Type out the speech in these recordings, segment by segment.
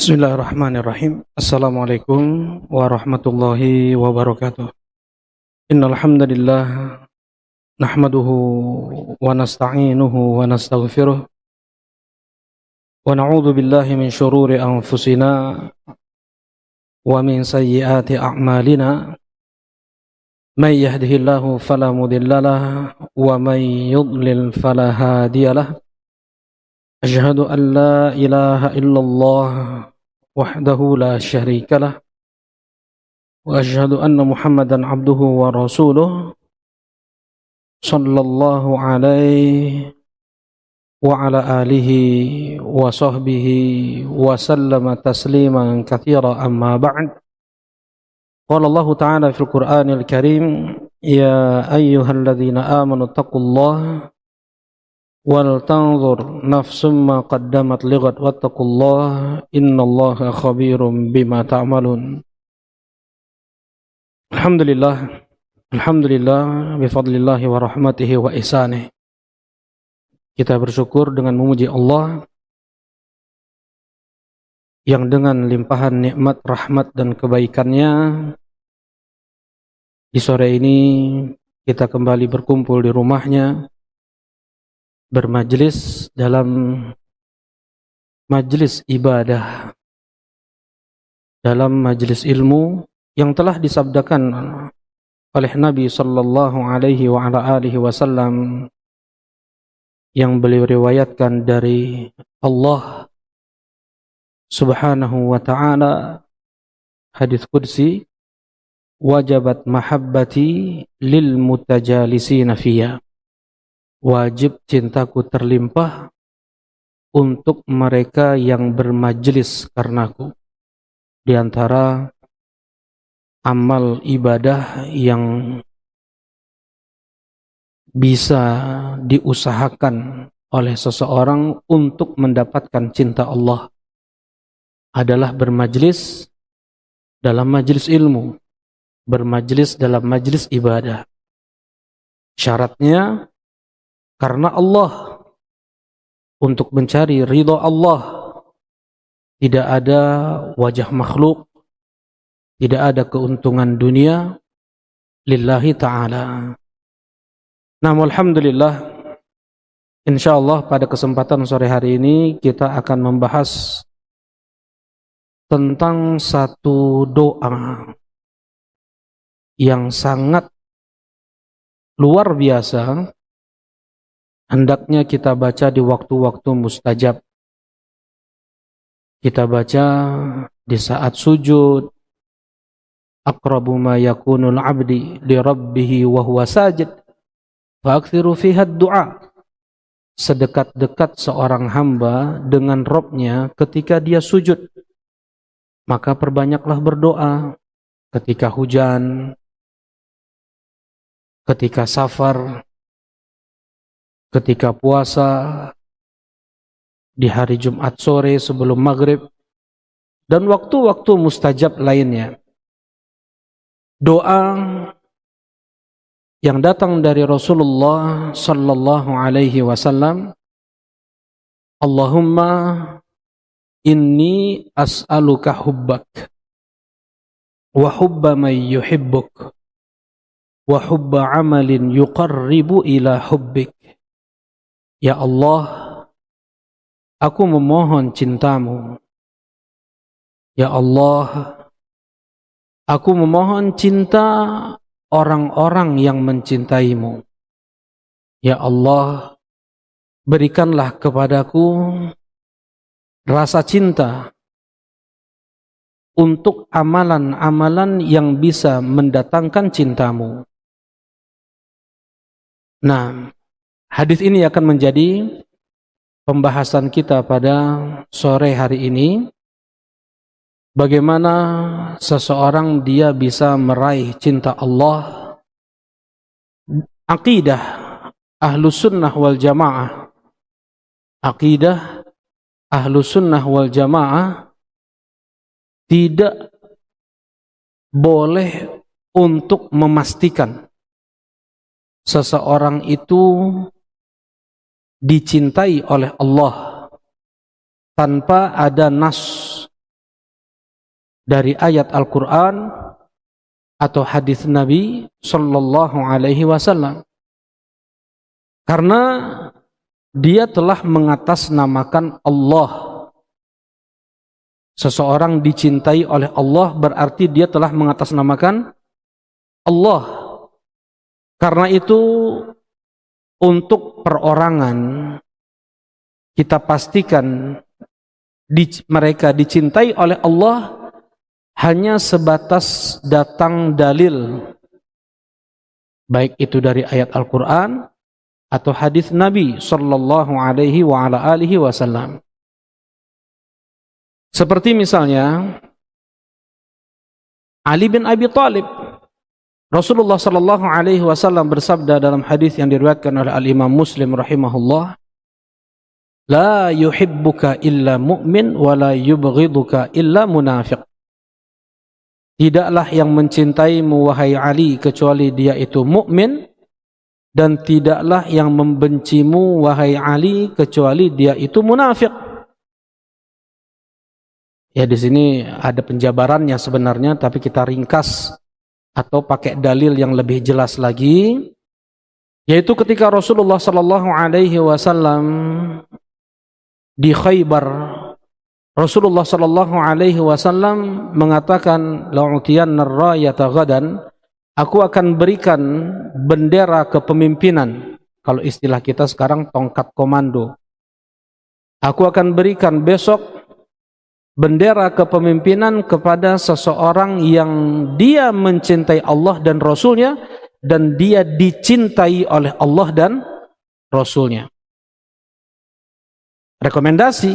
Bismillahirrahmanirrahim. Assalamualaikum warahmatullahi wabarakatuh. Innal hamdalillah nahmaduhu wa nasta'inuhu wa nastaghfiruh wa na'udzu billahi min shururi anfusina wa min sayyiati a'malina. May yahdihillahu fala mudhillalah wa may yudlil fala hadiyalah. Asyhadu an la ilaha illallah wahdahu la syarika lah wa asyhadu anna Muhammadan abduhu wa rasuluh sallallahu alaihi wa ala alihi wa sahbihi wa sallama tasliman katsira amma ba'd. Qala Allah ta'ala fil Qur'anil Karim, ya ayyuhalladzina amanu taqullaha wal tanzur nafsum ma qaddamat lighad wattaqullaha innallaha khabirum bima ta'malun. Alhamdulillah bifadlillahi wa rahmatihi wa ihsanih. Kita bersyukur dengan memuji Allah yang dengan limpahan nikmat, rahmat dan kebaikannya di sore ini kita kembali berkumpul di rumahnya, bermajlis dalam majlis ibadah, dalam majlis ilmu yang telah disabdakan oleh Nabi sallallahu alaihi wa ala alihi wasallam, yang beliau riwayatkan dari Allah subhanahu wa ta'ala, hadits qudsi, wajabat mahabbati lil mutajalisina fiyya. Wajib cintaku terlimpah untuk mereka yang bermajlis karenaku. Di antara amal ibadah yang bisa diusahakan oleh seseorang untuk mendapatkan cinta Allah adalah bermajlis dalam majlis ilmu, bermajlis dalam majlis ibadah. Syaratnya karena Allah, untuk mencari ridha Allah. Tidak ada wajah makhluk, tidak ada keuntungan dunia, lillahi ta'ala. Namun alhamdulillah, insyaallah pada kesempatan sore hari ini kita akan membahas tentang satu doa yang sangat luar biasa, hendaknya kita baca di waktu-waktu mustajab. Kita baca di saat sujud. Aqrabu ma yakunul abdi li rabbih wa huwa sajid fa aktsiru fiha ad-du'a. Sedekat-dekat seorang hamba dengan Rabb-nya ketika dia sujud, maka perbanyaklah berdoa. Ketika hujan, ketika safar, ketika puasa, di hari Jumat sore sebelum maghrib, dan waktu-waktu mustajab lainnya. Doa yang datang dari Rasulullah sallallahu alaihi wasallam, Allahumma inni as'aluka hubbak wa hubba man yuhibbuk wa hubba amalin yuqarribu ila hubbik. Ya Allah, aku memohon cintamu. Ya Allah, aku memohon cinta orang-orang yang mencintaimu. Ya Allah, berikanlah kepadaku rasa cinta untuk amalan-amalan yang bisa mendatangkan cintamu. Nah, hadis ini akan menjadi pembahasan kita pada sore hari ini. Bagaimana seseorang dia bisa meraih cinta Allah. Aqidah Ahlus Sunnah wal Jamaah. Aqidah Ahlus Sunnah wal Jamaah tidak boleh untuk memastikan seseorang itu dicintai oleh Allah tanpa ada nas dari ayat Al-Quran atau hadis Nabi Sallallahu Alaihi Wasallam, karena dia telah mengatasnamakan Allah. Seseorang dicintai oleh Allah berarti dia telah mengatasnamakan Allah. Karena itu untuk perorangan kita pastikan mereka dicintai oleh Allah hanya sebatas datang dalil, baik itu dari ayat Al-Quran atau hadis Nabi Sallallahu Alaihi Wasallam. Seperti misalnya Ali bin Abi Thalib, Rasulullah Sallallahu Alaihi Wasallam bersabda dalam hadis yang diriwayatkan oleh Al-Imam Muslim rahimahullah, la yuhibbuka illa mu'min wa la yubghiduka illa munafiq. Tidaklah yang mencintaimu wahai Ali kecuali dia itu mukmin, dan tidaklah yang membencimu wahai Ali kecuali dia itu munafik. Ya, di sini ada penjabarannya sebenarnya, tapi kita ringkas atau pakai dalil yang lebih jelas lagi, yaitu ketika Rasulullah Sallallahu Alaihi Wasallam di Khaybar, Rasulullah Sallallahu Alaihi Wasallam mengatakan, la'utiyanna ar-rayata ghadan, aku akan berikan bendera kepemimpinan. Kalau istilah kita sekarang tongkat komando. Aku akan berikan besok bendera kepemimpinan kepada seseorang yang dia mencintai Allah dan Rasulnya, dan dia dicintai oleh Allah dan Rasulnya. Rekomendasi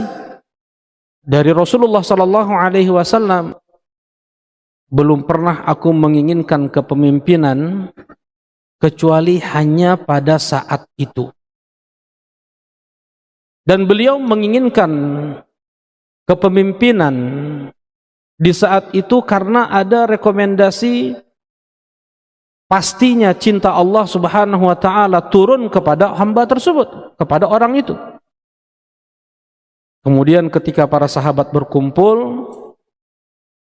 dari Rasulullah Sallallahu Alaihi Wasallam, belum pernah aku menginginkan kepemimpinan kecuali hanya pada saat itu. Dan beliau menginginkan kepemimpinan di saat itu karena ada rekomendasi pastinya cinta Allah Subhanahu wa taala turun kepada hamba tersebut, kepada orang itu. Kemudian ketika para sahabat berkumpul,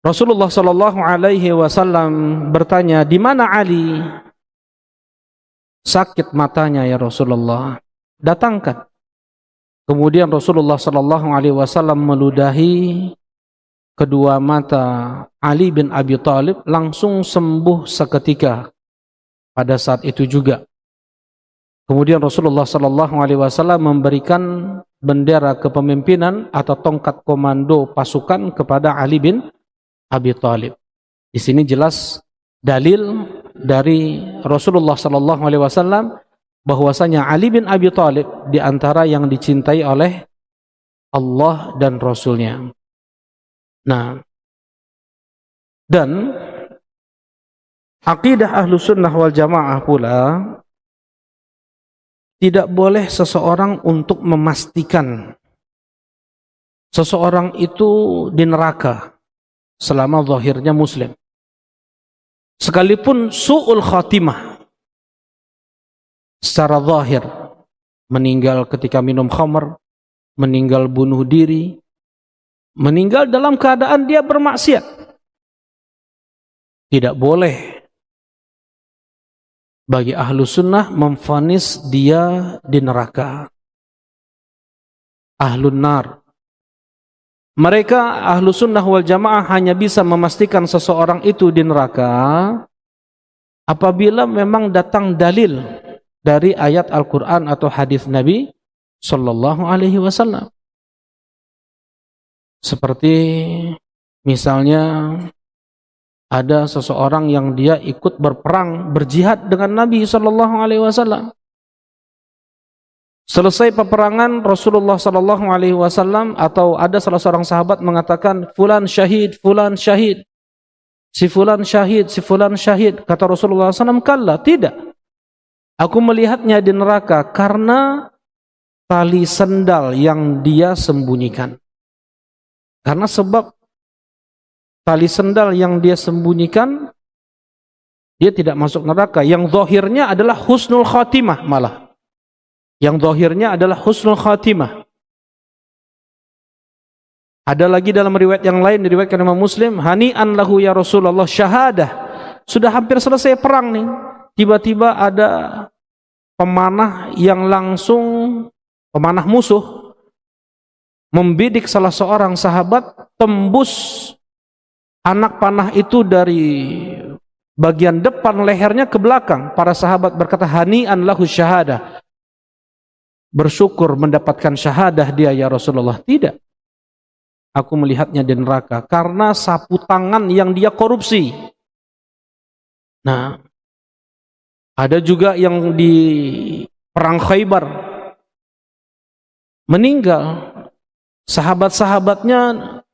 Rasulullah Sallallahu Alaihi Wasallam bertanya, di mana Ali? Sakit matanya ya Rasulullah, datangkan. Kemudian Rasulullah Sallallahu Alaihi Wasallam meludahi kedua mata Ali bin Abi Thalib, langsung sembuh seketika pada saat itu juga. Kemudian Rasulullah Sallallahu Alaihi Wasallam memberikan bendera kepemimpinan atau tongkat komando pasukan kepada Ali bin Abi Thalib. Di sini jelas dalil dari Rasulullah Sallallahu Alaihi Wasallam bahwasanya Ali bin Abi Thalib di antara yang dicintai oleh Allah dan Rasulnya. Nah, dan akidah Ahlus Sunnah wal Jamaah pula, tidak boleh seseorang untuk memastikan seseorang itu di neraka selama zahirnya muslim. Sekalipun su'ul khatimah secara zahir, meninggal ketika minum khamr, meninggal bunuh diri, meninggal dalam keadaan dia bermaksiat, tidak boleh bagi ahlu sunnah memvonis dia di neraka. Ahlun nar. Mereka ahlu sunnah wal jamaah hanya bisa memastikan seseorang itu di neraka apabila memang datang dalil dari ayat Al-Quran atau hadis Nabi Sallallahu Alaihi Wasallam. Seperti misalnya ada seseorang yang dia ikut berperang, berjihad dengan Nabi Sallallahu Alaihi Wasallam. Selesai peperangan, Rasulullah Sallallahu Alaihi Wasallam atau ada salah seorang sahabat mengatakan, fulan syahid, si fulan syahid, si fulan syahid. Kata Rasulullah SAW, kalla, tidak. Aku melihatnya di neraka karena tali sendal yang dia sembunyikan. Karena sebab tali sendal yang dia sembunyikan, dia tidak masuk neraka. Yang zahirnya adalah husnul khatimah malah. Yang zahirnya adalah husnul khatimah. Ada lagi dalam riwayat yang lain, diriwayatkan Imam Muslim, hani'an lahu ya Rasulullah syahadah. Sudah hampir selesai perang nih, tiba-tiba ada pemanah yang langsung, pemanah musuh, membidik salah seorang sahabat, tembus anak panah itu dari bagian depan lehernya ke belakang. Para sahabat berkata, hani'an lahu syahadah. Bersyukur mendapatkan syahadah dia ya Rasulullah. Tidak. Aku melihatnya di neraka karena sapu tangan yang dia korupsi. Nah, ada juga yang di perang Khaybar meninggal. Sahabat-sahabatnya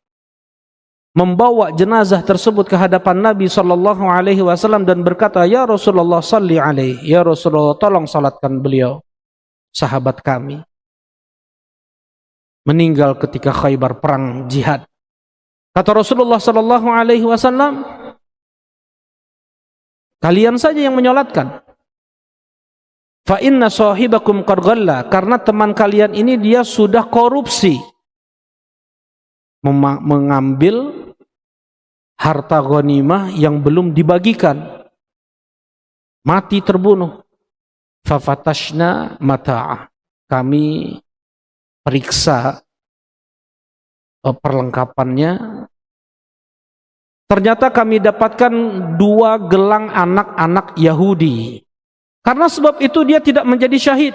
membawa jenazah tersebut ke hadapan Nabi sallallahu alaihi wasallam dan berkata, "Ya Rasulullah, salli alaihi. Ya Rasulullah, tolong salatkan beliau." Sahabat kami meninggal ketika Khaybar, perang jihad. Kata Rasulullah sallallahu alaihi wasallam, kalian saja yang menyolatkan. Fa inna sahibakum qad ghalla, karena teman kalian ini dia sudah korupsi, mengambil harta ghanimah yang belum dibagikan. Mati terbunuh. Fa fatashna mata'ah. Kami periksa perlengkapannya. Ternyata kami dapatkan 2 gelang anak-anak Yahudi. Karena sebab itu dia tidak menjadi syahid.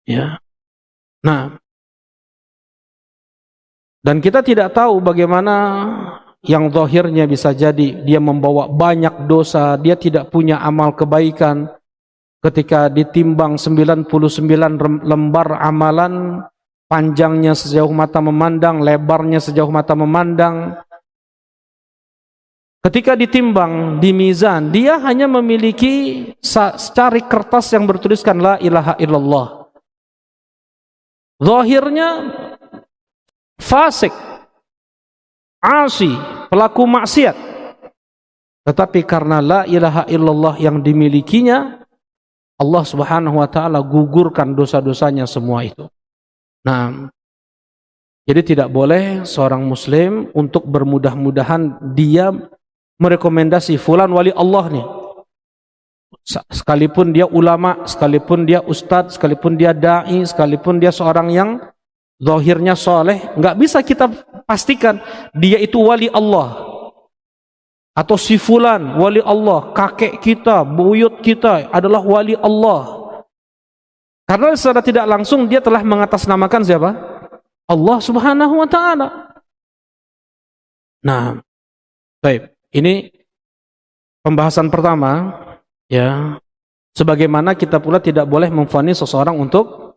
Ya. Nah, dan kita tidak tahu bagaimana yang zahirnya, bisa jadi dia membawa banyak dosa, dia tidak punya amal kebaikan. Ketika ditimbang 99 lembar amalan, panjangnya sejauh mata memandang, lebarnya sejauh mata memandang. Ketika ditimbang di mizan, dia hanya memiliki secari kertas yang bertuliskan la ilaha illallah. Zahirnya fasik, asi, pelaku maksiat. Tetapi karena la ilaha illallah yang dimilikinya, Allah Subhanahu wa taala gugurkan dosa-dosanya semua itu. Nah, jadi tidak boleh seorang muslim untuk bermudah-mudahan dia merekomendasi fulan wali Allah nih. Sekalipun dia ulama, sekalipun dia ustadz, sekalipun dia dai, sekalipun dia seorang yang zahirnya soleh, nggak bisa kita pastikan dia itu wali Allah. Atau si fulan wali Allah, kakek kita, buyut kita adalah wali Allah. Karena secara tidak langsung dia telah mengatasnamakan siapa? Allah Subhanahu wa taala. Nah, baik. Ini pembahasan pertama, ya. Sebagaimana kita pula tidak boleh memvonis seseorang untuk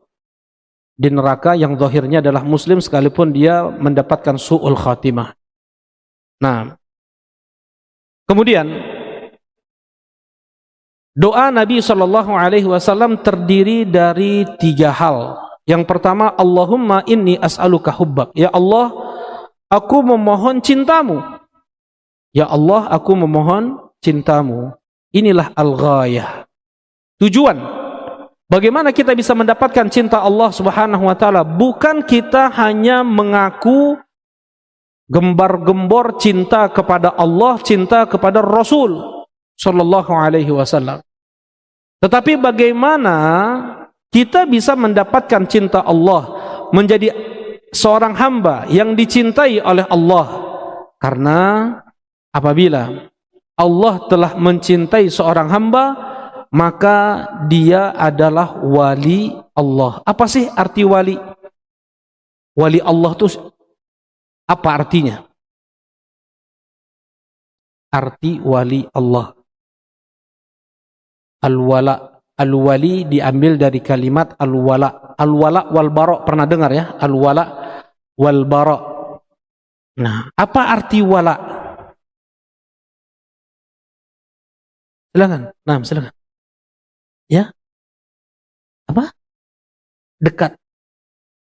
di neraka yang zahirnya adalah muslim sekalipun dia mendapatkan su'ul khatimah. Nah, kemudian doa Nabi sallallahu alaihi wasallam terdiri dari 3 hal. Yang pertama, Allahumma inni as'aluka hubbak. Ya Allah, aku memohon cintamu. Ya Allah, aku memohon cintamu. Inilah al-ghayah. Tujuan. Bagaimana kita bisa mendapatkan cinta Allah Subhanahu wa taala? Bukan kita hanya mengaku gembar-gembor cinta kepada Allah, cinta kepada Rasul sallallahu alaihi wasallam. Tetapi bagaimana kita bisa mendapatkan cinta Allah, menjadi seorang hamba yang dicintai oleh Allah? Karena apabila Allah telah mencintai seorang hamba, maka dia adalah wali Allah. Apa sih arti wali? Wali Allah itu apa artinya? Arti wali Allah. Al-wala. Al-wali diambil dari kalimat al-wala. Al-wala wal bara. Pernah dengar ya? Al-wala wal bara. Nah, apa arti wala? Silakan. Nah, silakan. Ya? Apa? Dekat.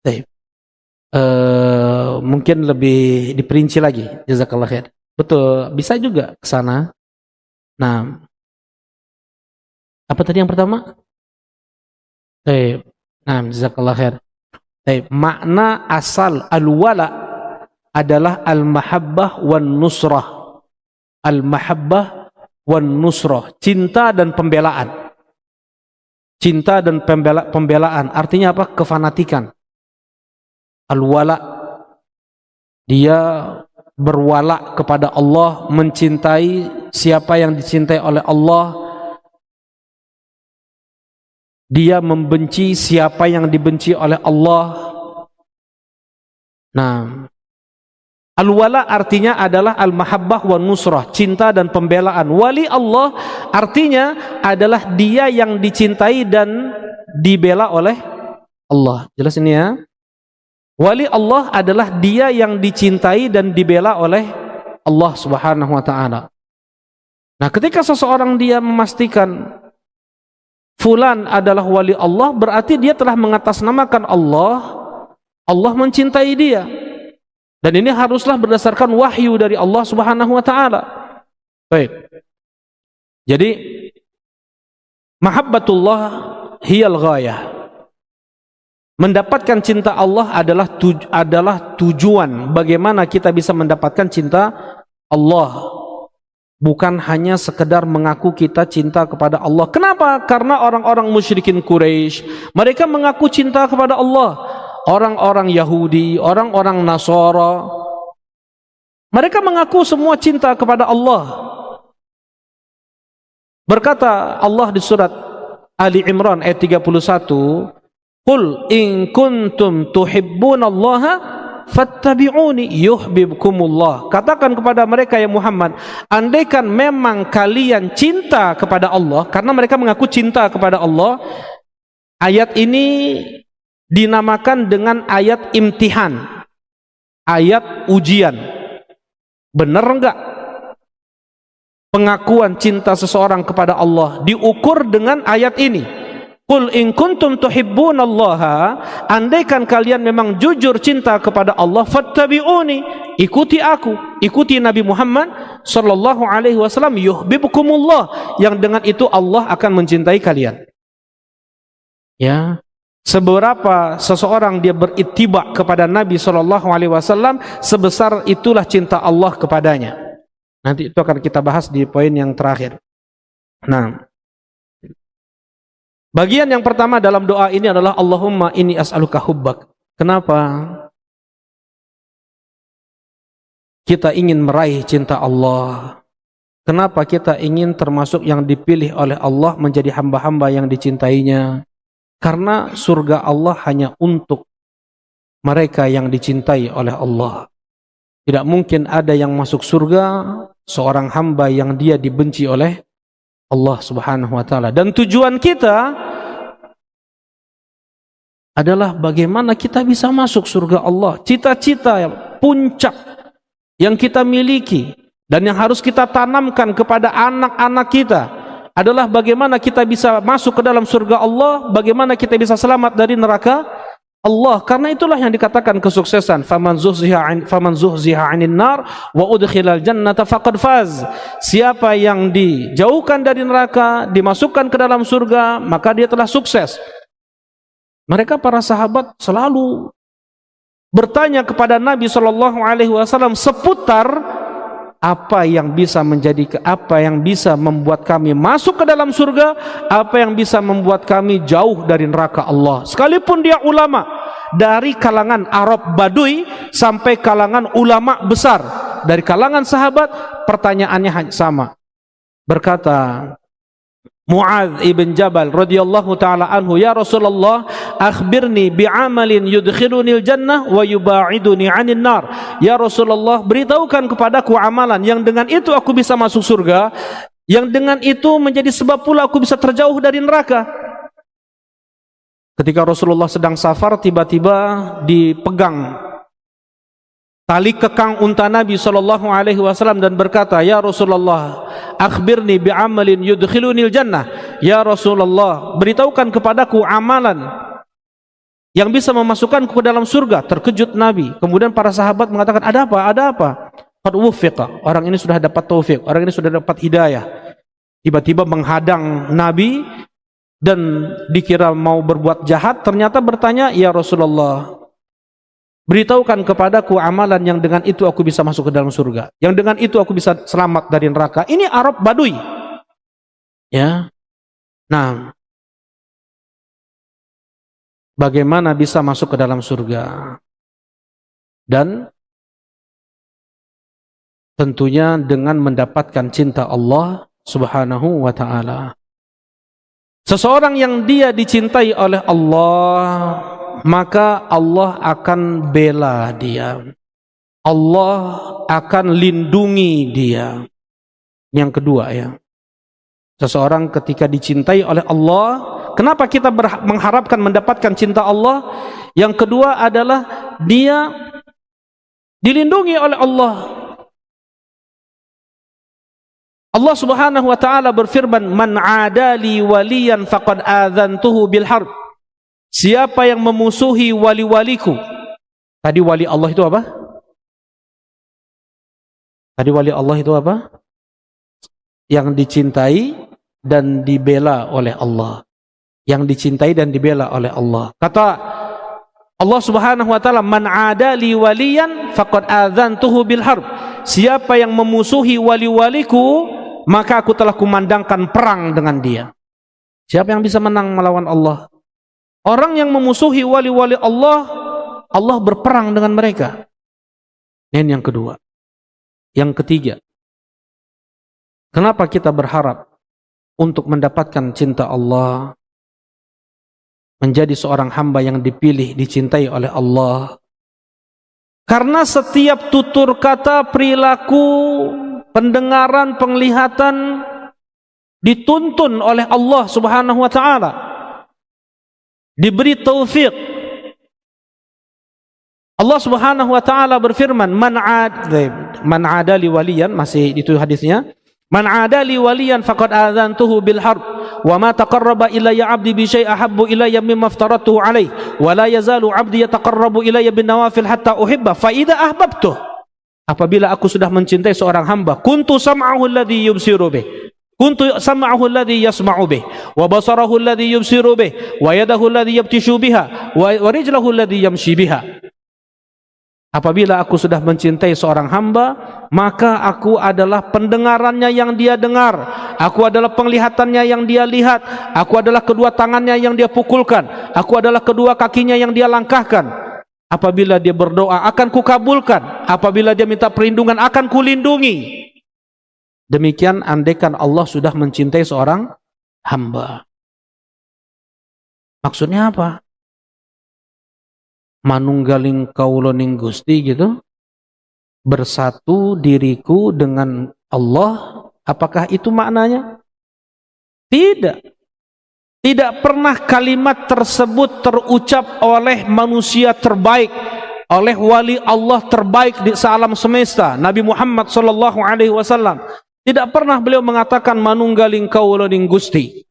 Baik. Mungkin lebih diperinci lagi. Jazakallah khair. Betul, bisa juga ke sana. Nah, apa tadi yang pertama? Nah, jazakallah khair. Makna asal al-wala adalah al-mahabbah wan nusrah. Al-mahabbah wan nusrah, cinta dan pembelaan. Cinta dan pembelaan artinya apa? Kefanatikan. Al-wala, dia berwala kepada Allah, mencintai siapa yang dicintai oleh Allah. Dia membenci siapa yang dibenci oleh Allah. Nah, al-wala artinya adalah al-mahabbah wa nusrah, cinta dan pembelaan. Wali Allah artinya adalah dia yang dicintai dan dibela oleh Allah. Jelas ini ya? Wali Allah adalah dia yang dicintai dan dibela oleh Allah Subhanahu wa ta'ala. Nah, ketika seseorang dia memastikan fulan adalah wali Allah, berarti dia telah mengatasnamakan Allah. Allah mencintai dia. Dan ini haruslah berdasarkan wahyu dari Allah Subhanahu wa ta'ala. Baik. Jadi mahabbatullah hiyal ghayah. Mendapatkan cinta Allah adalah tujuan bagaimana kita bisa mendapatkan cinta Allah. Bukan hanya sekedar mengaku kita cinta kepada Allah. Kenapa? Karena orang-orang musyrikin Quraisy, mereka mengaku cinta kepada Allah. Orang-orang Yahudi, orang-orang Nasara, mereka mengaku semua cinta kepada Allah. Berkata Allah di surat Ali Imran ayat 31, "Qul in kuntum tuhibbunallaha fattabi'uni yuhibbukumullah." Katakan kepada mereka ya Muhammad, andaikan memang kalian cinta kepada Allah, karena mereka mengaku cinta kepada Allah. Ayat ini dinamakan dengan ayat imtihan, ayat ujian. Benar enggak pengakuan cinta seseorang kepada Allah diukur dengan ayat ini? Qul in kuntum tuhibbunallaha, andaikan kalian memang jujur cinta kepada Allah, fattabi'uni, ikuti aku, ikuti Nabi Muhammad sallallahu alaihi wasallam, yuhibbukumullah, yang dengan itu Allah akan mencintai kalian. Ya, seberapa seseorang dia berittiba kepada Nabi sallallahu alaihi wasallam, sebesar itulah cinta Allah kepadanya. Nanti itu akan kita bahas di poin yang terakhir. Nah, bagian yang pertama dalam doa ini adalah Allahumma inni as'aluka hubbak. Kenapa kita ingin meraih cinta Allah? Kenapa kita ingin termasuk yang dipilih oleh Allah menjadi hamba-hamba yang dicintainya? Karena surga Allah hanya untuk mereka yang dicintai oleh Allah. Tidak mungkin ada yang masuk surga seorang hamba yang dia dibenci oleh Allah Subhanahu wa ta'ala. Dan tujuan kita adalah bagaimana kita bisa masuk surga Allah. Cita-cita puncak yang kita miliki dan yang harus kita tanamkan kepada anak-anak kita adalah bagaimana kita bisa masuk ke dalam surga Allah, bagaimana kita bisa selamat dari neraka Allah. Karena itulah yang dikatakan kesuksesan, faman zuhziha 'anil nar wa udkhilal jannata faqad faz. Siapa yang dijauhkan dari neraka, dimasukkan ke dalam surga, maka dia telah sukses. Mereka para sahabat selalu bertanya kepada Nabi sallallahu alaihi wasallam seputar apa yang bisa membuat kami masuk ke dalam surga, apa yang bisa membuat kami jauh dari neraka Allah. Sekalipun dia ulama dari kalangan Arab Badui sampai kalangan ulama besar dari kalangan sahabat, pertanyaannya hanya sama. Berkata Mu'adz ibn Jabal radhiyallahu taala anhu, "Ya Rasulullah, akhbirni bi'amalin yudkhilunil jannah wa yuba'iduni 'anil nar." Ya Rasulullah, beritahukan kepadaku amalan yang dengan itu aku bisa masuk surga, yang dengan itu menjadi sebab pula aku bisa terjauh dari neraka. Ketika Rasulullah sedang safar, tiba-tiba dipegang tali kekang unta Nabi sallallahu alaihi wasallam dan berkata, "Ya Rasulullah, akhbirni bi'amalin yudkhilunil jannah." Ya Rasulullah, beritahukan kepadaku amalan yang bisa memasukkanku ke dalam surga. Terkejut Nabi. Kemudian para sahabat mengatakan, "Ada apa? Ada apa?" Qad wufiqa. Orang ini sudah dapat taufik, orang ini sudah dapat hidayah. Tiba-tiba menghadang Nabi dan dikira mau berbuat jahat, ternyata bertanya, "Ya Rasulullah, Beritahukan kepadaku amalan yang dengan itu aku bisa masuk ke dalam surga, yang dengan itu aku bisa selamat dari neraka. Ini Arab Badui. Ya. Nah, bagaimana bisa masuk ke dalam surga? Dan tentunya dengan mendapatkan cinta Allah Subhanahu wa ta'ala. Seseorang yang dia dicintai oleh Allah, maka Allah akan bela dia. Allah akan lindungi dia. Yang kedua ya. Seseorang ketika dicintai oleh Allah, kenapa kita mengharapkan mendapatkan cinta Allah? Yang kedua adalah dia dilindungi oleh Allah. Allah Subhanahu wa taala berfirman, "Man 'adali waliyan faqad adzantuhu bil harb." Siapa yang memusuhi wali-waliku. Tadi wali Allah itu apa? Tadi wali Allah itu apa? Yang dicintai dan dibela oleh Allah. Yang dicintai dan dibela oleh Allah. Kata Allah Subhanahu wa taala, "Man 'adali waliyan faqad adzantuhu bil harb." Siapa yang memusuhi wali-waliku, maka aku telah kumandangkan perang dengan dia. Siapa yang bisa menang melawan Allah? Orang yang memusuhi wali-wali Allah, Allah berperang dengan mereka. Ini yang kedua. Yang ketiga, kenapa kita berharap untuk mendapatkan cinta Allah, menjadi seorang hamba yang dipilih, dicintai oleh Allah? Karena setiap tutur kata, perilaku, pendengaran, penglihatan dituntun oleh Allah Subhanahu wa taala. Diberi taufik. Allah Subhanahu wa taala berfirman, man adali waliyan, masih itu hadisnya. Man adali waliyan faqad adzantuhu bil harb wa ma taqarraba ilayya 'abdi bi syai'in ahabbu ilayya mimma aftaratuhu alayhi wa la yazalu 'abdi yataqarrabu ilayya bin nawafil hatta uhibba fa idza ahbabtuh. Apabila aku sudah mencintai seorang hamba, kuntu sam'ahu alladhi yubsiru bih, kuntu sam'ahu alladhi yasma'u bih, wa basarahu alladhi yubsiru bih, wa yadahu alladhi yabtishu biha, wa rijlahu alladhi yamshi biha. Apabila aku sudah mencintai seorang hamba, maka aku adalah pendengarannya yang dia dengar, aku adalah penglihatannya yang dia lihat, aku adalah kedua tangannya yang dia pukulkan, aku adalah kedua kakinya yang dia langkahkan. Apabila dia berdoa akan kukabulkan, apabila dia minta perlindungan akan kulindungi. Demikian andaikan Allah sudah mencintai seorang hamba. Maksudnya apa? Manunggaling kauloning Gusti gitu, bersatu diriku dengan Allah. Apakah itu maknanya? Tidak. Tidak pernah kalimat tersebut terucap oleh manusia terbaik, oleh wali Allah terbaik di alam semesta, Nabi Muhammad sallallahu alaihi wasallam. Tidak pernah beliau mengatakan manunggaling kauloning Gusti.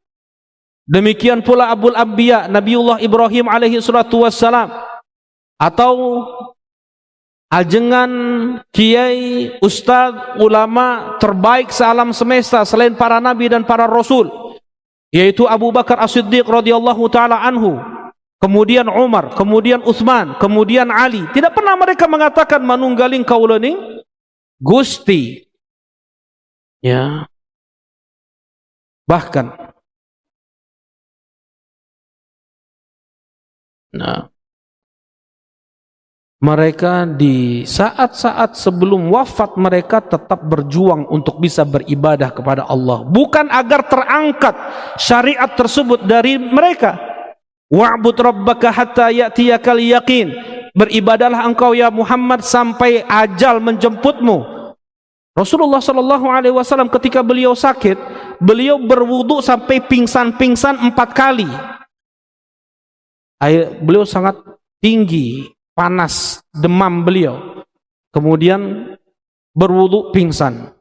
Demikian pula Abul Anbiya, Nabiullah Ibrahim alaihi salatu wassalam. Atau ajengan kiai, ustaz, ulama terbaik sealam semesta selain para nabi dan para rasul, yaitu Abu Bakar As-Siddiq radhiyallahu taala anhu, kemudian Umar, kemudian Utsman, kemudian Ali. Tidak pernah mereka mengatakan manunggaling kauloning Gusti. Ya. Bahkan mereka di saat-saat sebelum wafat mereka tetap berjuang untuk bisa beribadah kepada Allah, bukan agar terangkat syariat tersebut dari mereka. Wa'bud rabbaka hatta ya'tiyakal yaqin. Beribadahlah engkau ya Muhammad sampai ajal menjemputmu. Rasulullah sallallahu alaihi wasallam ketika beliau sakit, beliau berwudu sampai pingsan-pingsan 4 kali. Beliau sangat tinggi, panas, demam beliau. Kemudian berwudu pingsan.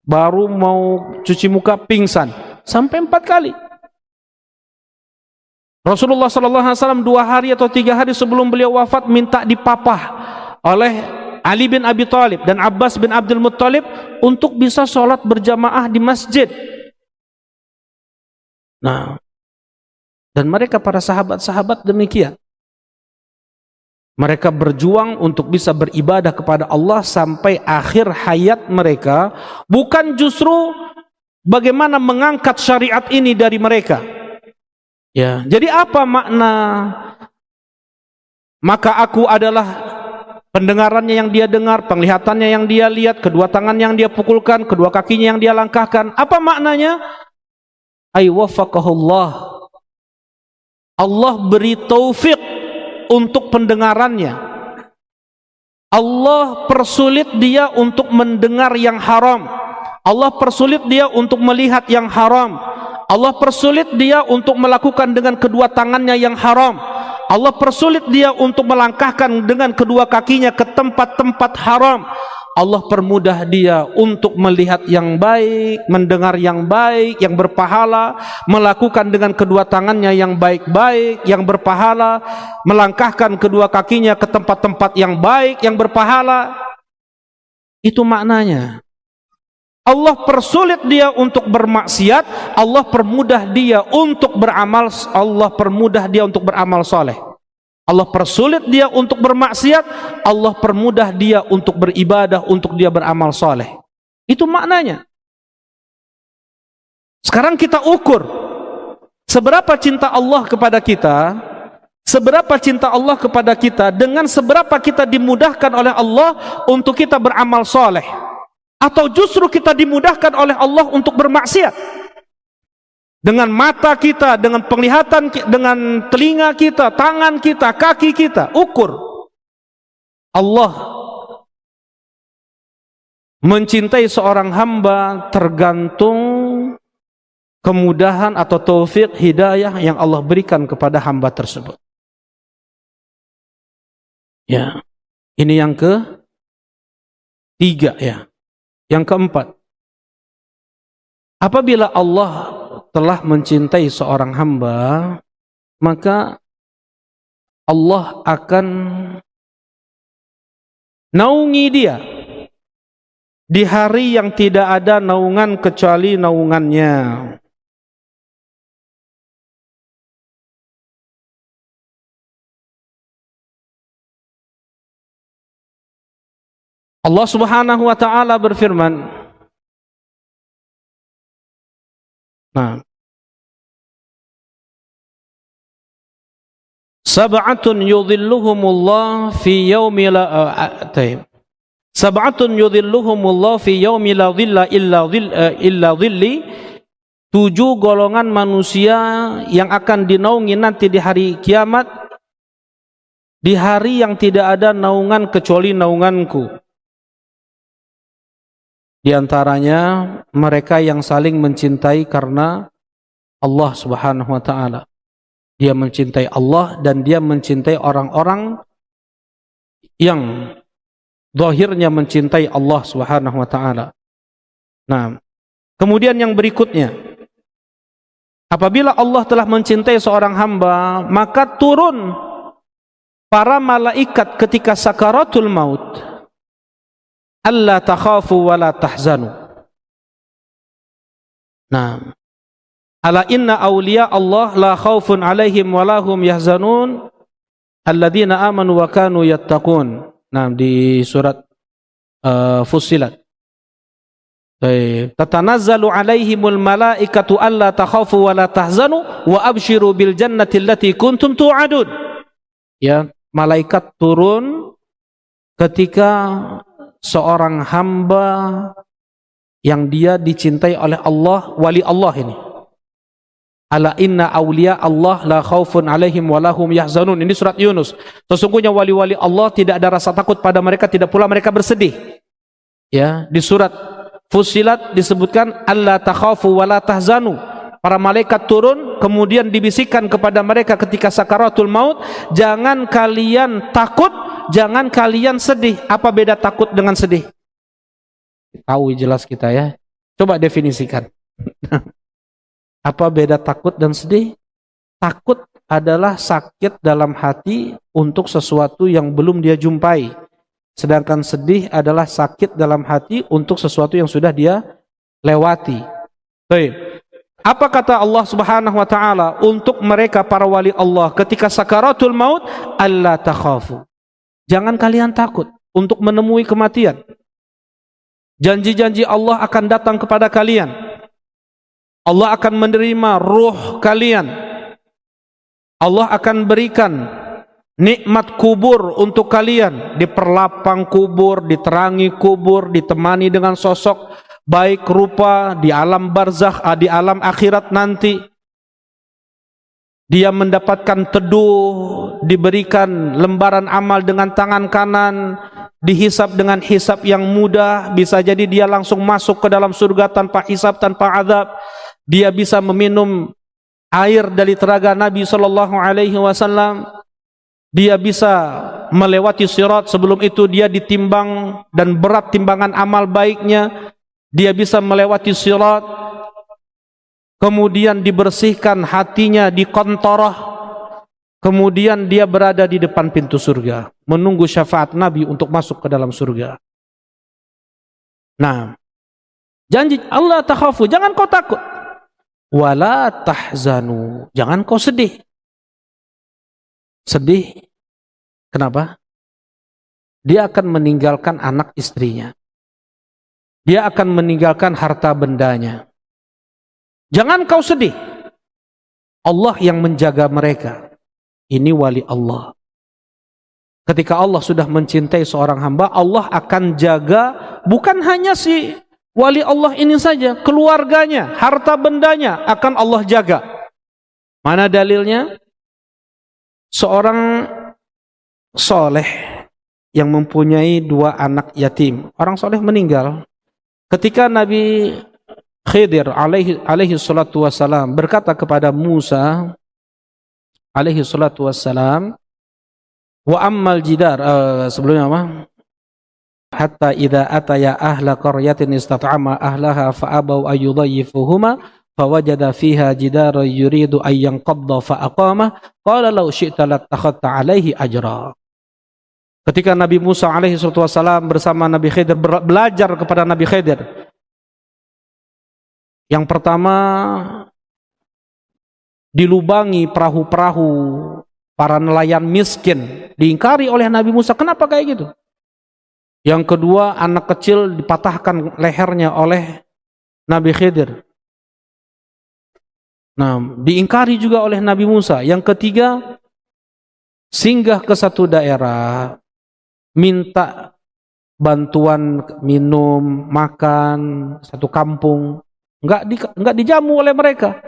Baru mau cuci muka pingsan. Sampai 4 kali. Rasulullah SAW 2 hari atau 3 hari sebelum beliau wafat minta dipapah oleh Ali bin Abi Thalib dan Abbas bin Abdul Muttalib untuk bisa sholat berjamaah di masjid. Nah, dan mereka para sahabat-sahabat demikian. Mereka berjuang untuk bisa beribadah kepada Allah sampai akhir hayat mereka, bukan justru bagaimana mengangkat syariat ini dari mereka. Ya, jadi apa makna maka aku adalah pendengarannya yang dia dengar, penglihatannya yang dia lihat, kedua tangan yang dia pukulkan, kedua kakinya yang dia langkahkan. Apa maknanya? Ay wafaqahullah. Allah beri taufik untuk pendengarannya. Allah persulit dia untuk mendengar yang haram. Allah persulit dia untuk melihat yang haram. Allah persulit dia untuk melakukan dengan kedua tangannya yang haram. Allah persulit dia untuk melangkahkan dengan kedua kakinya ke tempat-tempat haram. Allah permudah dia untuk melihat yang baik, mendengar yang baik, yang berpahala, melakukan dengan kedua tangannya yang baik-baik, yang berpahala, melangkahkan kedua kakinya ke tempat-tempat yang baik, yang berpahala. Itu maknanya. Allah persulit dia untuk bermaksiat, Allah permudah dia untuk beramal, Allah permudah dia untuk beramal soleh. Allah persulit dia untuk bermaksiat, Allah permudah dia untuk beribadah, untuk dia beramal soleh. Itu maknanya. Sekarang kita ukur seberapa cinta Allah kepada kita, seberapa cinta Allah kepada kita, dengan seberapa kita dimudahkan oleh Allah untuk kita beramal soleh, atau justru kita dimudahkan oleh Allah untuk bermaksiat. Dengan mata kita, dengan penglihatan, dengan telinga kita, tangan kita, kaki kita, ukur. Allah mencintai seorang hamba tergantung kemudahan atau taufik hidayah yang Allah berikan kepada hamba tersebut. Ya, ini yang ketiga ya. Yang keempat, apabila Allah telah mencintai seorang hamba, maka Allah akan naungi dia di hari yang tidak ada naungan kecuali naungannya. Allah Subhanahu wa taala berfirman, nah, sab'atun yudhilluhumullah fi yaumi la sab'atun yudhilluhumullah fi yaumi la dhilla illa dhilli. 7 golongan manusia yang akan dinaungi nanti di hari kiamat, di hari yang tidak ada naungan kecuali naunganku. Di antaranya mereka yang saling mencintai karena Allah Subhanahu wa taala. Dia mencintai Allah dan dia mencintai orang-orang yang zahirnya mencintai Allah Subhanahu wa taala. Nah, kemudian yang berikutnya, apabila Allah telah mencintai seorang hamba, maka turun para malaikat ketika sakaratul maut. Alla takhafu wa la tahzanu. Nah, ala inna awliya Allah la khaufun alaihim wa lahum yahzanun alladzina amanu wa kanu yattaqun. Nah, di surat Fussilat. Tatanazzalu alaihimul malaikatu alla takhafu wa la tahzanu wa abshiru bil jannati allati kuntum tu'adun. Ya, malaikat turun ketika seorang hamba yang dia dicintai oleh Allah, wali Allah ini. Ala inna awliya Allah la khaufun alaihim wa lahum yahzanun. Ini surat Yunus. Sesungguhnya wali-wali Allah tidak ada rasa takut pada mereka, tidak pula mereka bersedih. Ya, di surat Fussilat disebutkan alla takhafu wa la tahzanu. Para malaikat turun kemudian dibisikkan kepada mereka ketika sakaratul maut, jangan kalian takut, jangan kalian sedih. Apa beda takut dengan sedih? Tahu jelas kita ya. Coba definisikan. Apa beda takut dan sedih? Takut adalah sakit dalam hati untuk sesuatu yang belum dia jumpai. Sedangkan sedih adalah sakit dalam hati untuk sesuatu yang sudah dia lewati. Baik. Apa kata Allah Subhanahu wa taala untuk mereka para wali Allah ketika sakaratul maut? Alla takhafu. Jangan kalian takut untuk menemui kematian. Janji-janji Allah akan datang kepada kalian. Allah akan menerima ruh kalian. Allah akan berikan nikmat kubur untuk kalian. Diperlapang kubur, diterangi kubur, ditemani dengan sosok baik rupa di alam barzakh, di alam akhirat nanti. Dia mendapatkan teduh, diberikan lembaran amal dengan tangan kanan, dihisab dengan hisab yang mudah, bisa jadi dia langsung masuk ke dalam surga tanpa hisab, tanpa azab. Dia bisa meminum air dari telaga Nabi sallallahu alaihi wasallam. Dia bisa melewati sirat, sebelum itu dia ditimbang dan berat timbangan amal baiknya. Dia bisa melewati sirat, kemudian dibersihkan hatinya di qantarah, kemudian dia berada di depan pintu surga, menunggu syafaat Nabi untuk masuk ke dalam surga. Nah, janji Allah, takhafu, jangan kau takut. Wala tahzanu, jangan kau sedih. Sedih, kenapa? Dia akan meninggalkan anak istrinya. Dia akan meninggalkan harta bendanya. Jangan kau sedih. Allah yang menjaga mereka. Ini wali Allah. Ketika Allah sudah mencintai seorang hamba, Allah akan jaga bukan hanya si wali Allah ini saja, keluarganya, harta bendanya akan Allah jaga. Mana dalilnya? Seorang soleh yang mempunyai 2 anak yatim. Orang soleh meninggal. Ketika Nabi Khidir alaihi salatu wassalam berkata kepada Musa alaihi salatu wassalam, wa ammal jidar, sebelumnya apa? Hatta idza ataya ahla qaryatin istat'ama ahlaha fa abaw ayyudayyifuhuma fawajada fiha jidaran yuridu an yanqadda fa aqama qala law syi'ta lattakhadta alaihi ajra. Ketika Nabi Musa alaihi salatu wassalam bersama Nabi Khidir belajar kepada Nabi Khidir, yang pertama, dilubangi perahu-perahu para nelayan miskin, diingkari oleh Nabi Musa. Kenapa kayak gitu? Yang kedua, anak kecil dipatahkan lehernya oleh Nabi Khidir. Nah, diingkari juga oleh Nabi Musa. Yang ketiga, singgah ke satu daerah, minta bantuan minum, makan, satu kampung. Enggak dijamu oleh mereka.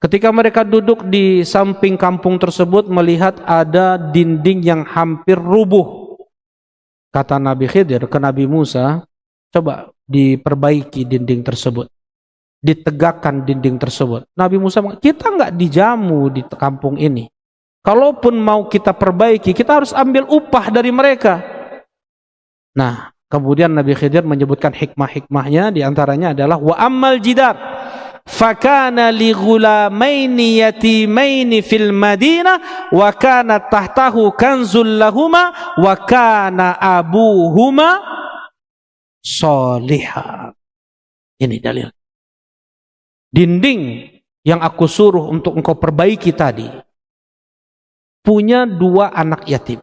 Ketika mereka duduk di samping kampung tersebut, melihat ada dinding yang hampir rubuh. Kata Nabi Khidir ke Nabi Musa, coba diperbaiki dinding tersebut, ditegakkan dinding tersebut. Nabi Musa, kita enggak dijamu di kampung ini. Kalaupun mau kita perbaiki, kita harus ambil upah dari mereka. Nah, kemudian Nabi Khidir menyebutkan hikmah-hikmahnya, diantaranya adalah wa ammal jidar fakana li ghulamaini yatimaini fil madinah wa kana tahtahu kanzul lahuma wa kana abuhuma sholiha. Ini dalil. Dinding yang aku suruh untuk engkau perbaiki tadi punya 2 anak yatim.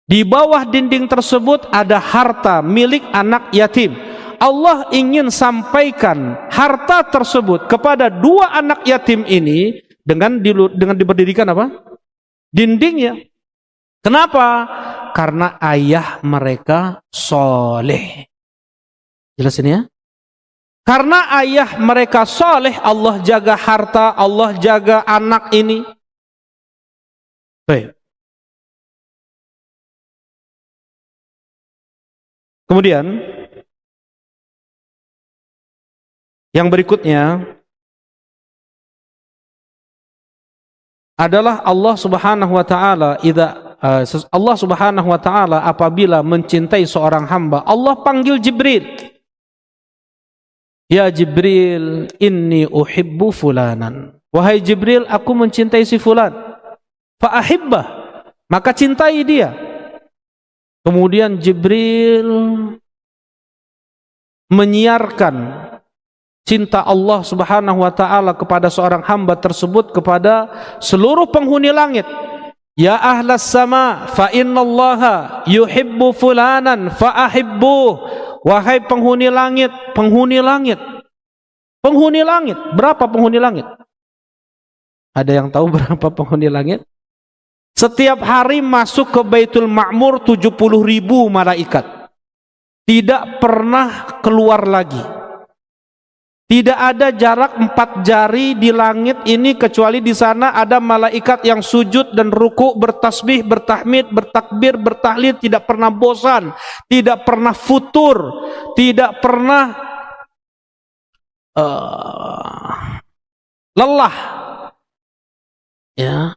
Di bawah dinding tersebut ada harta milik anak yatim. Allah ingin sampaikan harta tersebut kepada 2 anak yatim ini dengan diberdirikan apa? Dindingnya. Kenapa? Karena ayah mereka soleh. Jelas ini ya? Karena ayah mereka soleh, Allah jaga harta, Allah jaga anak ini. Baik. Kemudian yang berikutnya adalah Allah Subhanahu wa taala Allah Subhanahu wa taala apabila mencintai seorang hamba, Allah panggil Jibril. Ya Jibril, inni uhibbu fulanan. Wahai Jibril, aku mencintai si fulan. Fa ahibbah, maka cintai dia. Kemudian Jibril menyiarkan cinta Allah Subhanahu wa taala kepada seorang hamba tersebut kepada seluruh penghuni langit. Ya ahlas sama fa innallaha yuhibbu fulanan fa ahibbuh. Wahai penghuni langit, penghuni langit. Penghuni langit, berapa penghuni langit? Ada yang tahu berapa penghuni langit? Setiap hari masuk ke Baitul Ma'mur 70.000 malaikat. Tidak pernah keluar lagi. Tidak ada jarak 4 jari di langit ini kecuali di sana ada malaikat yang sujud dan ruku, bertasbih, bertahmid, bertakbir, bertahlil, tidak pernah bosan, tidak pernah futur, tidak pernah lelah. Ya.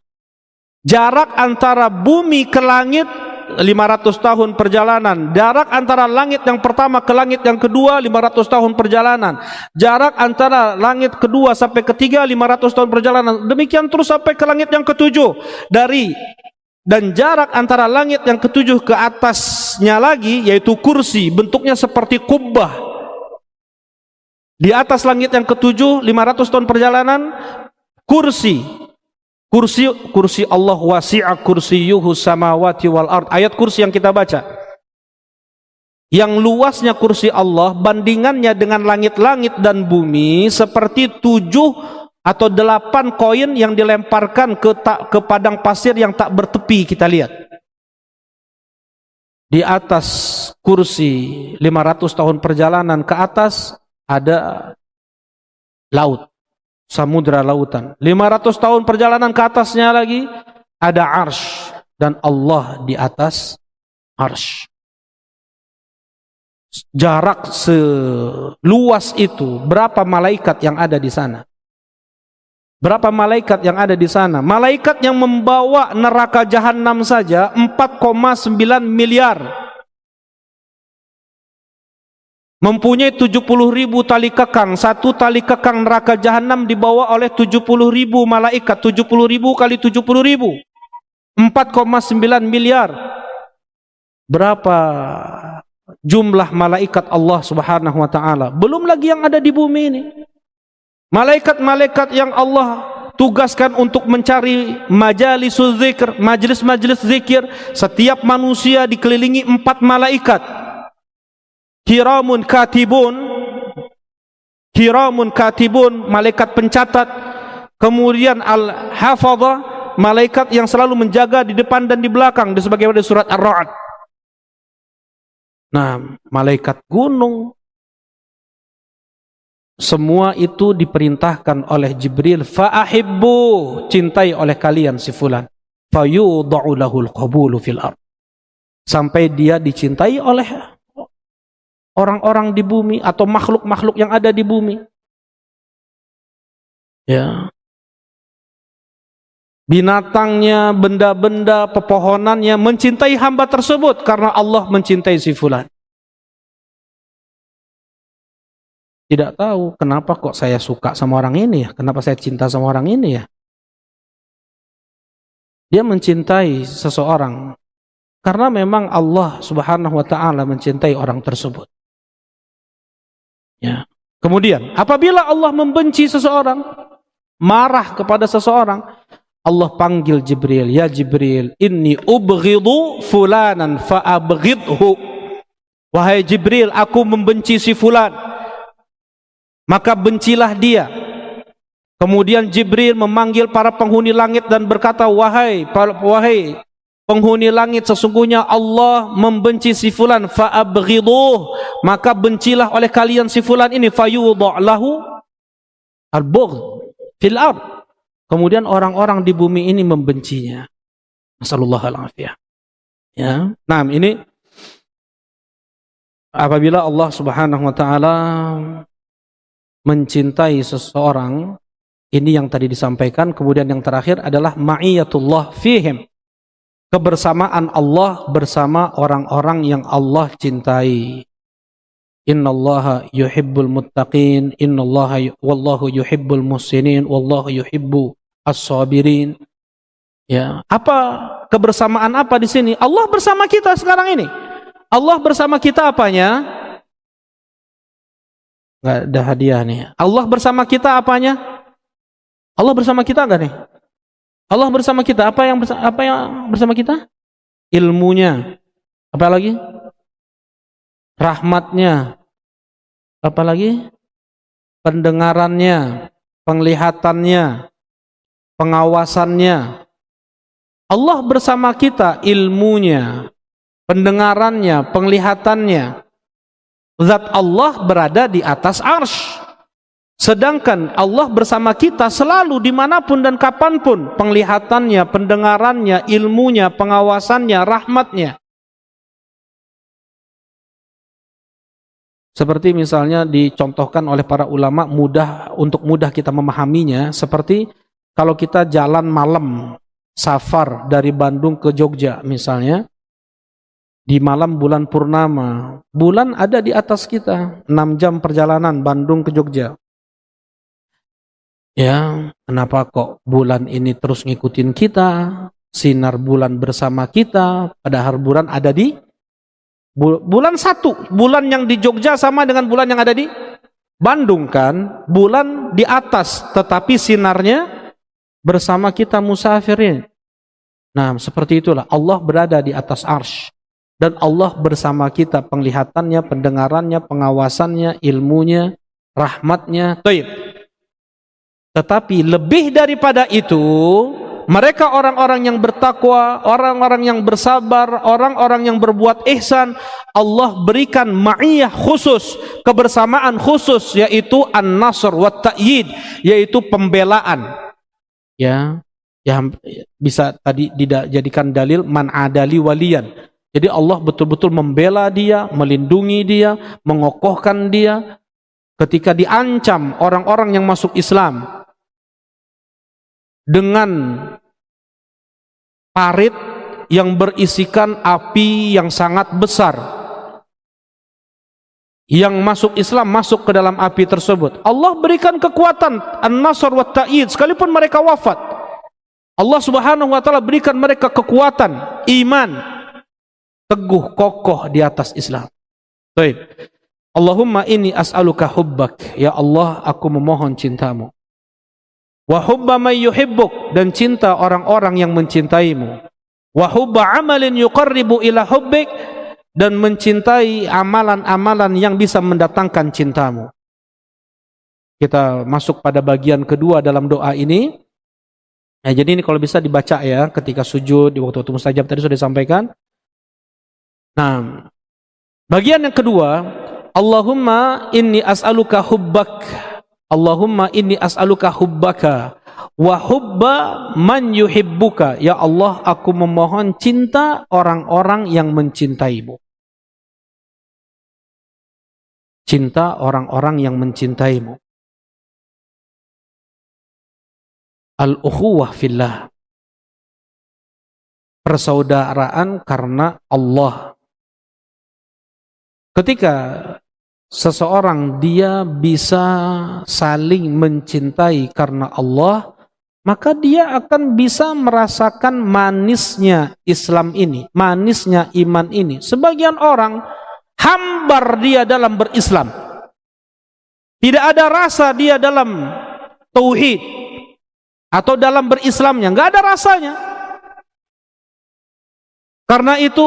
Jarak antara bumi ke langit 500 tahun perjalanan. Jarak antara langit yang pertama ke langit yang kedua 500 tahun perjalanan. Jarak antara langit kedua sampai ketiga 500 tahun perjalanan. Demikian terus sampai ke langit yang ketujuh. Dan jarak antara langit yang ketujuh ke atasnya lagi yaitu kursi, bentuknya seperti kubbah. Di atas langit yang ketujuh 500 tahun perjalanan, kursi Allah wasi'a kursiyuhu samawati wal ard. Ayat kursi yang kita baca. Yang luasnya kursi Allah bandingannya dengan langit-langit dan bumi seperti 7 atau 8 koin yang dilemparkan ke padang pasir yang tak bertepi. Kita lihat. Di atas kursi 500 tahun perjalanan ke atas ada laut. Samudra lautan. 500 tahun perjalanan ke atasnya lagi ada arsy dan Allah di atas arsy. Jarak seluas itu, berapa malaikat yang ada di sana? Berapa malaikat yang ada di sana? Malaikat yang membawa neraka jahanam saja 4,9 miliar. Mempunyai 70.000 tali kekang. Satu tali kekang neraka jahanam dibawa oleh 70.000 malaikat. 70.000 kali 70.000, 4,9 miliar. Berapa jumlah malaikat Allah subhanahu wa ta'ala? Belum lagi yang ada di bumi ini. Malaikat-malaikat yang Allah tugaskan untuk mencari majalisul zikr, majelis-majelis zikir. Setiap manusia dikelilingi 4 malaikat. Kiramun katibun, malaikat pencatat. Kemudian al-hafadha, malaikat yang selalu menjaga di depan dan di belakang, sebagaimana di surat Ar-Ra'd. Nah, malaikat gunung, semua itu diperintahkan oleh Jibril, fa'ahibbu, cintai oleh kalian si fulan, fayudha'u lahul qabulu fil ard, sampai dia dicintai oleh orang-orang di bumi atau makhluk-makhluk yang ada di bumi. Ya. Binatangnya, benda-benda, pepohonannya mencintai hamba tersebut karena Allah mencintai si fulan. Tidak tahu kenapa kok saya suka sama orang ini ya, kenapa saya cinta sama orang ini ya. Dia mencintai seseorang karena memang Allah subhanahu wa ta'ala mencintai orang tersebut. Ya. Kemudian apabila Allah membenci seseorang, marah kepada seseorang, Allah panggil Jibril, ya Jibril, inni ubghidu fulanan fa'abghidhu. Wahai Jibril, aku membenci si fulan, maka bencilah dia. Kemudian Jibril memanggil para penghuni langit dan berkata, wahai penghuni langit, sesungguhnya Allah membenci si fulan, fa'abghiduh, maka bencilah oleh kalian si fulan ini, fayudha' lahu al-bughd fil ard. Kemudian orang-orang di bumi ini membencinya. Nasallallahu alaihi. Ya. Nah, ini apabila Allah subhanahu wa ta'ala mencintai seseorang, ini yang tadi disampaikan. Kemudian yang terakhir adalah ma'iyatullah fihim, kebersamaan Allah bersama orang-orang yang Allah cintai. Innallaha yuhibbul muttaqin, wallahu yuhibbul muhsinin, wallahu yuhibbu as-sabirin. Ya, apa kebersamaan apa di sini? Allah bersama kita sekarang ini. Allah bersama kita apanya? Enggak ada hadiah nih. Allah bersama kita apanya? Allah bersama kita enggak nih? Allah bersama kita. Apa yang bersama kita? Ilmunya. Apa lagi? Rahmatnya. Apa lagi? Pendengarannya, penglihatannya, pengawasannya. Allah bersama kita, ilmunya, pendengarannya, penglihatannya. Zat Allah berada di atas arsy. Sedangkan Allah bersama kita selalu dimanapun dan kapanpun. Penglihatannya, pendengarannya, ilmunya, pengawasannya, rahmatnya. Seperti misalnya dicontohkan oleh para ulama untuk mudah kita memahaminya. Seperti kalau kita jalan malam, safar dari Bandung ke Jogja misalnya. Di malam bulan purnama, bulan ada di atas kita, 6 jam perjalanan Bandung ke Jogja. Ya, kenapa kok bulan ini terus ngikutin kita, sinar bulan bersama kita, padahal bulan ada di bulan satu, bulan yang di Jogja sama dengan bulan yang ada di Bandung kan, bulan di atas, tetapi sinarnya bersama kita musafirin. Nah, seperti itulah Allah berada di atas arsy. Dan Allah bersama kita, penglihatannya, pendengarannya, pengawasannya, ilmunya, rahmatnya. Tetapi lebih daripada itu, mereka orang-orang yang bertakwa, orang-orang yang bersabar, orang-orang yang berbuat ihsan, Allah berikan ma'iyah khusus, kebersamaan khusus, yaitu an-nasr wa ta'yid, yaitu pembelaan. Ya, bisa tadi dijadikan dalil man adali waliyan. Jadi Allah betul-betul membela dia, melindungi dia, mengokohkan dia ketika diancam orang-orang yang masuk Islam dengan parit yang berisikan api yang sangat besar. Yang masuk Islam masuk ke dalam api tersebut. Allah berikan kekuatan an-nasr wa ta'yid sekalipun mereka wafat. Allah Subhanahu wa taala berikan mereka kekuatan iman, teguh kokoh di atas Islam. Baik. Allahumma inni as'aluka hubbak. Ya Allah, aku memohon cintamu. Wa hubba man yuhibbuk, dan cinta orang-orang yang mencintaimu. Wa hubba amalin yuqarribu ila hubbik, dan mencintai amalan-amalan yang bisa mendatangkan cintamu. Kita masuk pada bagian kedua dalam doa ini. Nah, jadi ini kalau bisa dibaca ya ketika sujud di waktu-waktu mustajab tadi sudah disampaikan. Nah, bagian yang kedua, Allahumma inni as'aluka hubbak. Allahumma inni as'aluka hubbaka wa hubba man yuhibbuka. Ya Allah, aku memohon cinta orang-orang yang mencintaimu. Cinta orang-orang yang mencintaimu. Al-ukhuwah fillah. Persaudaraan karena Allah. Ketika seseorang dia bisa saling mencintai karena Allah, maka dia akan bisa merasakan manisnya Islam ini, manisnya iman ini. Sebagian orang hambar dia dalam berislam. Tidak ada rasa dia dalam tauhid atau dalam berislamnya, enggak ada rasanya. Karena itu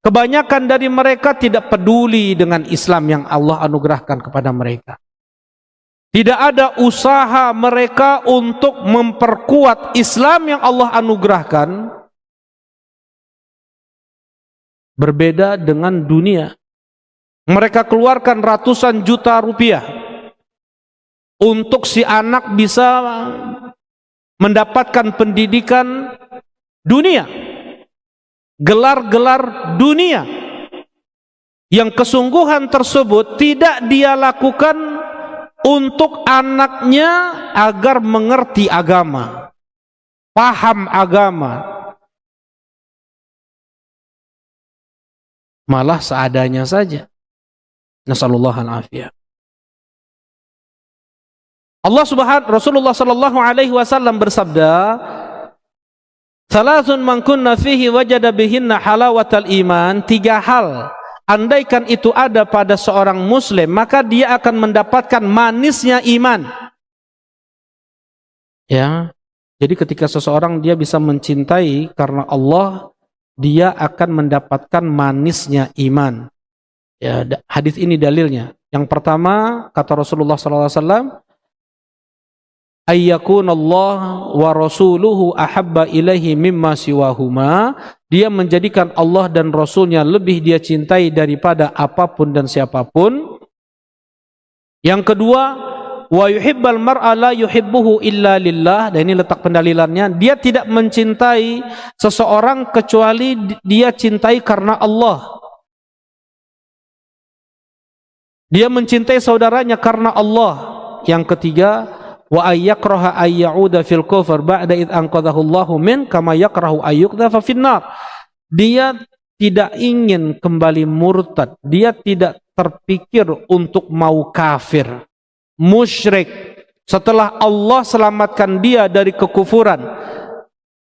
kebanyakan dari mereka tidak peduli dengan Islam yang Allah anugerahkan kepada mereka. Tidak ada usaha mereka untuk memperkuat Islam yang Allah anugerahkan. Berbeda dengan dunia. Mereka keluarkan ratusan juta rupiah untuk si anak bisa mendapatkan pendidikan dunia. Gelar-gelar dunia yang kesungguhan tersebut tidak dia lakukan untuk anaknya agar mengerti agama, paham agama, malah seadanya saja. Nasallallahu alaihi wasallam. Rasulullah sallallahu alaihi wasallam bersabda, Salasun man kunna fihi wajada bihinna halawatal iman. 3 hal, andaikan itu ada pada seorang muslim, maka dia akan mendapatkan manisnya iman. Ya. Jadi ketika seseorang dia bisa mencintai karena Allah, dia akan mendapatkan manisnya iman. Ya, hadis ini dalilnya. Yang pertama, kata Rasulullah SAW, ayyakunallah wa rasuluhu ahabba ilaihi mimma siwahuma. Dia menjadikan Allah dan Rasulnya lebih dia cintai daripada apapun dan siapapun. Yang kedua, wa yuhibbal mar'a la yuhibbuhu illa lillah. Dan ini letak pendalilannya, dia tidak mencintai seseorang kecuali dia cintai karena Allah. Dia mencintai saudaranya karena Allah. Yang ketiga, wa ayyakraha ayyauda fil kufr ba'da id anqadhahu Allahu min kama yakrahu ayyuqdhafa finnar. Dia tidak ingin kembali murtad, dia tidak terpikir untuk mau kafir, musyrik, setelah Allah selamatkan dia dari kekufuran,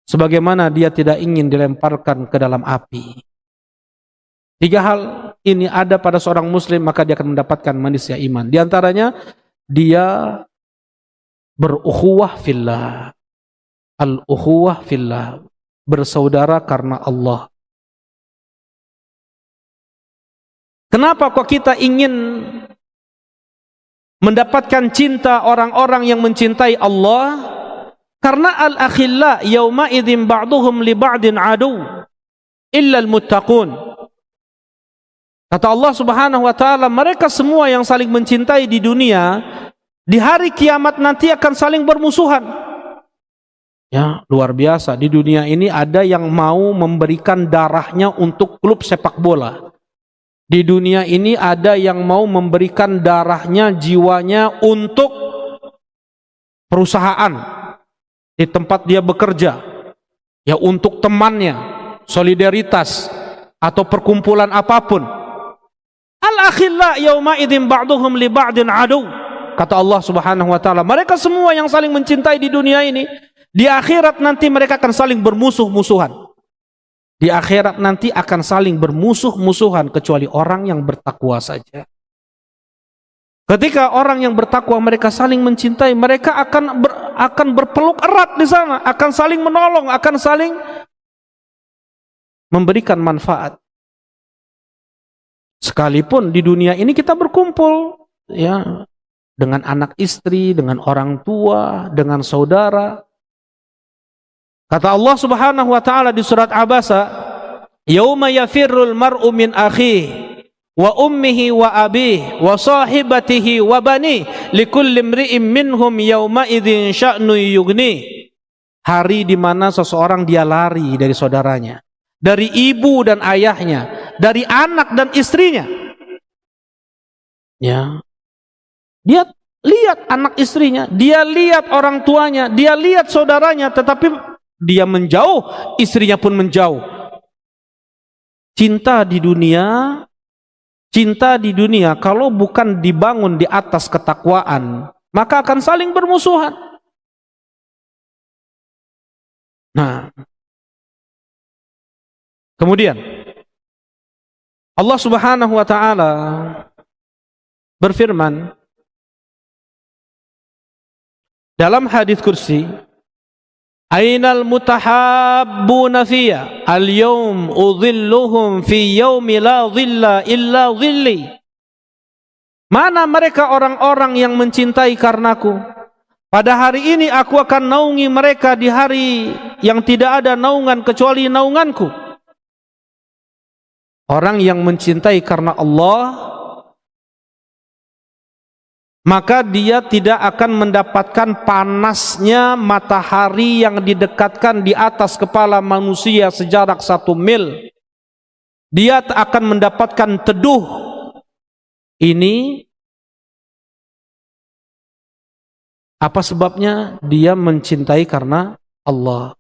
sebagaimana dia tidak ingin dilemparkan ke dalam api. Tiga hal ini ada pada seorang muslim, maka dia akan mendapatkan manisnya iman. Di antaranya, dia berukhuwah fillah. Al-ukhuwah fillah, bersaudara karena Allah. Kenapa kok kita ingin mendapatkan cinta orang-orang yang mencintai Allah? Karena al-akhilla yawma idzin ba'duhum li ba'din adu illa al-muttaqun. Kata Allah Subhanahu wa taala, mereka semua yang saling mencintai di dunia, di hari kiamat nanti akan saling bermusuhan. Ya, luar biasa. Di dunia ini ada yang mau memberikan darahnya untuk klub sepak bola. Di dunia ini ada yang mau memberikan darahnya, jiwanya untuk perusahaan di tempat dia bekerja. Ya, untuk temannya, solidaritas atau perkumpulan apapun. Al-akhilla yauma idzin ba'duhum li ba'din adu. Kata Allah Subhanahu wa taala, mereka semua yang saling mencintai di dunia ini, di akhirat nanti mereka akan saling bermusuh-musuhan. Di akhirat nanti akan saling bermusuh-musuhan kecuali orang yang bertakwa saja. Ketika orang yang bertakwa mereka saling mencintai, mereka akan berpeluk erat di sana, akan saling menolong, akan saling memberikan manfaat. Sekalipun di dunia ini kita berkumpul, ya, dengan anak istri, dengan orang tua, dengan saudara. Kata Allah Subhanahu wa taala di surat Abasa, "Yauma yafirrul mar'u min akhihi wa ummihi wa abihi wa sahibatihi wa bani likulli imri'in minhum yauma idzin sya'nu yughni." Hari di mana seseorang dia lari dari saudaranya, dari ibu dan ayahnya, dari anak dan istrinya. Ya. Dia lihat anak istrinya, dia lihat orang tuanya, dia lihat saudaranya, tetapi dia menjauh, istrinya pun menjauh. Cinta di dunia kalau bukan dibangun di atas ketakwaan, maka akan saling bermusuhan. Nah, kemudian Allah Subhanahu wa taala berfirman dalam hadis kursi, Ainal mutahabbuna fiyya al-yawm udhilluhum fi yawmi la dhilla illa dhilli. Mana mereka orang-orang yang mencintai karenaku? Pada hari ini aku akan naungi mereka di hari yang tidak ada naungan kecuali naunganku. Orang yang mencintai karena Allah, maka dia tidak akan mendapatkan panasnya matahari yang didekatkan di atas kepala manusia sejarak 1 mil. Dia akan mendapatkan teduh. Ini apa sebabnya? Dia mencintai karena Allah.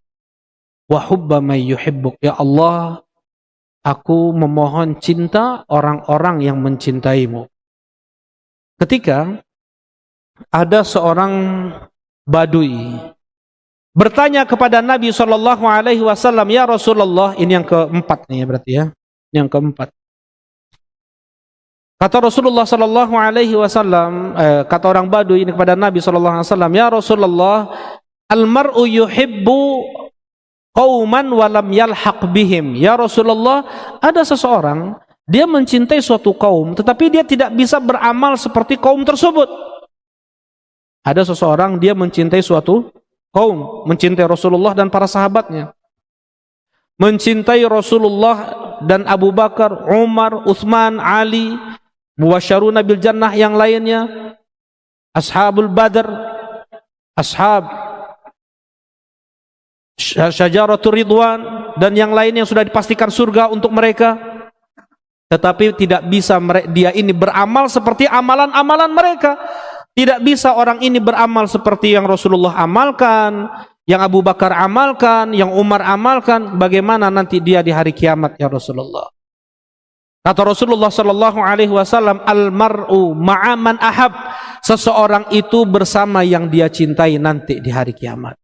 Wa hubba may yuhibbuk. Ya Allah, aku memohon cinta orang-orang yang mencintaimu. Ketika ada seorang badui bertanya kepada Nabi SAW, ya Rasulullah, ini yang keempat nih berarti ya, yang keempat. Kata Rasulullah SAW, kata orang badui ini kepada Nabi SAW, ya Rasulullah, al-mar'u yuhibbu qauman wa lam yalhaq bihim. Ya Rasulullah, ada seseorang dia mencintai suatu kaum tetapi dia tidak bisa beramal seperti kaum tersebut. Ada seseorang dia mencintai suatu kaum, mencintai Rasulullah dan para sahabatnya, mencintai Rasulullah dan Abu Bakar, Umar, Utsman, Ali, mubasysyaruna bil jannah yang lainnya, ashabul badr, ashab syajaratul ridwan dan yang lain yang sudah dipastikan surga untuk mereka, tetapi tidak bisa dia ini beramal seperti amalan-amalan mereka. Tidak bisa orang ini beramal seperti yang Rasulullah amalkan, yang Abu Bakar amalkan, yang Umar amalkan. Bagaimana nanti dia di hari kiamat ya Rasulullah? Kata Rasulullah sallallahu alaihi wasallam, al-mar'u ma'a man ahab. Seseorang itu bersama yang dia cintai nanti di hari kiamat.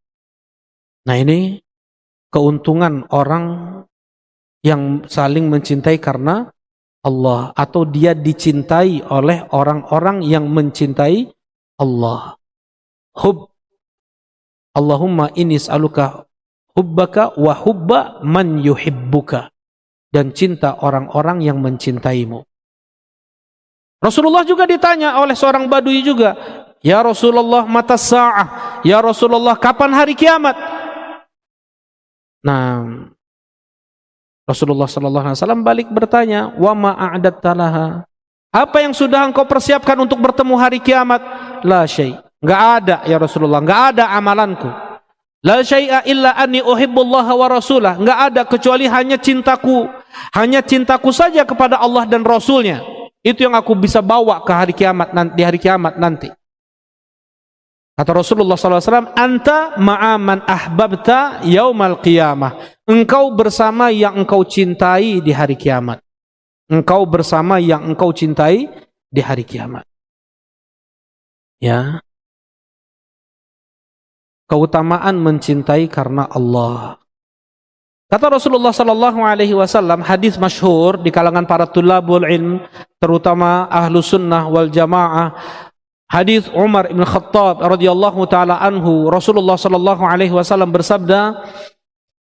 Nah, ini keuntungan orang yang saling mencintai karena Allah, atau dia dicintai oleh orang-orang yang mencintai Allah. Allahumma inni as'aluka hubbaka wa hubba man yuhibbuka, dan cinta orang-orang yang mencintaimu. Rasulullah juga ditanya oleh seorang badui juga, ya Rasulullah, mata sa'ah, ya Rasulullah, kapan hari kiamat? Nah, Rasulullah sallallahu alaihi wasallam balik bertanya, wa ma a'datta laha? Apa yang sudah engkau persiapkan untuk bertemu hari kiamat? La syai'. Enggak ada ya Rasulullah, enggak ada amalanku. La syai'a illa anni uhibbullaha wa rasulah. Enggak ada kecuali hanya cintaku saja kepada Allah dan Rasulnya. Itu yang aku bisa bawa ke hari kiamat nanti, di hari kiamat nanti. Kata Rasulullah SAW, anta ma'aman ahbabta yaumal qiyamah. Engkau bersama yang engkau cintai di hari kiamat. Engkau bersama yang engkau cintai di hari kiamat. Ya. Keutamaan mencintai karena Allah. Kata Rasulullah sallallahu alaihi wasallam, hadis masyhur di kalangan para tulabul ilm, terutama ahlu sunnah wal jamaah, hadis Umar ibn Khattab radhiyallahu taala anhu, Rasulullah sallallahu alaihi wasallam bersabda,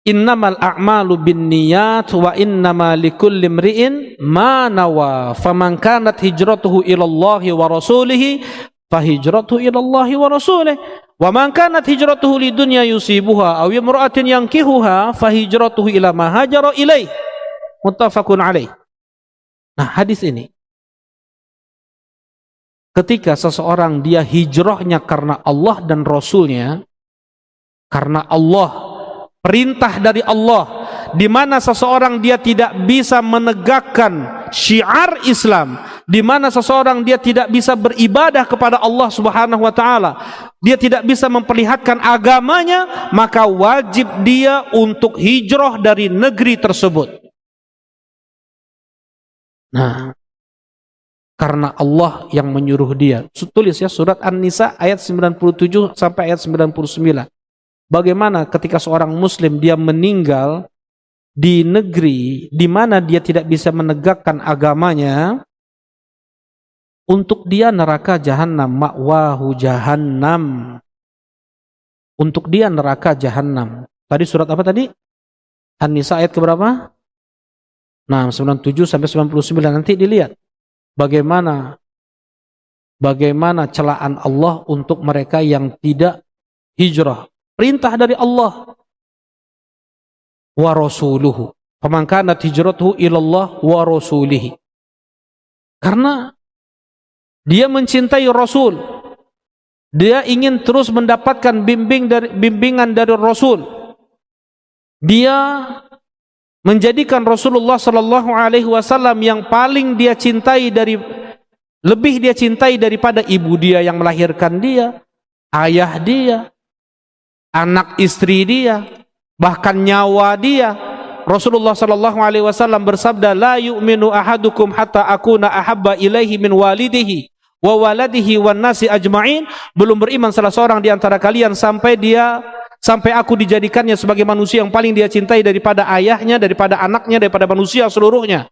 innamal a'malu binniyat wa innama likulli imri'in ma nawa, faman kanat hijratuhu ila Allah wa rasulih fahijratuhu ila Allah wa rasulih. Wa man kanat hijratuhu lidunya yusibuha aw imra'atin yankihuha fahijratuhu ila ma hajara ilaih. Muttafaqun alaih. Nah, hadis ini, ketika seseorang dia hijrahnya karena Allah dan Rasulnya, karena Allah, perintah dari Allah, di mana seseorang dia tidak bisa menegakkan syiar Islam, di mana seseorang dia tidak bisa beribadah kepada Allah Subhanahu wa taala, dia tidak bisa memperlihatkan agamanya, maka wajib dia untuk hijrah dari negeri tersebut. Nah, karena Allah yang menyuruh dia. Tulis ya, surat An-Nisa ayat 97 sampai ayat 99. Bagaimana ketika seorang muslim dia meninggal di negeri di mana dia tidak bisa menegakkan agamanya, untuk dia neraka jahanam, ma'wahu jahannam. Untuk dia neraka jahanam. Tadi surat apa tadi? An-Nisa ayat keberapa? Nah, 97 sampai 99. Nanti dilihat bagaimana celaan Allah untuk mereka yang tidak hijrah. Perintah dari Allah. Wa rasuluhu. Faman kanat hijratuhu ilallah wa rasulihi. Karena dia mencintai Rasul. Dia ingin terus mendapatkan bimbingan dari Rasul. Dia menjadikan Rasulullah sallallahu alaihi wasallam yang paling dia cintai, lebih dia cintai daripada ibu dia yang melahirkan dia, ayah dia, anak istri dia, bahkan nyawa dia. Rasulullah sallallahu alaihi wasallam bersabda, la yu'minu ahadukum hatta akuna ahabba ilaihi min walidihi wa waladihi wan nasi ajma'in. Belum beriman salah seorang di antara kalian sampai aku dijadikannya sebagai manusia yang paling dia cintai daripada ayahnya, daripada anaknya, daripada manusia seluruhnya.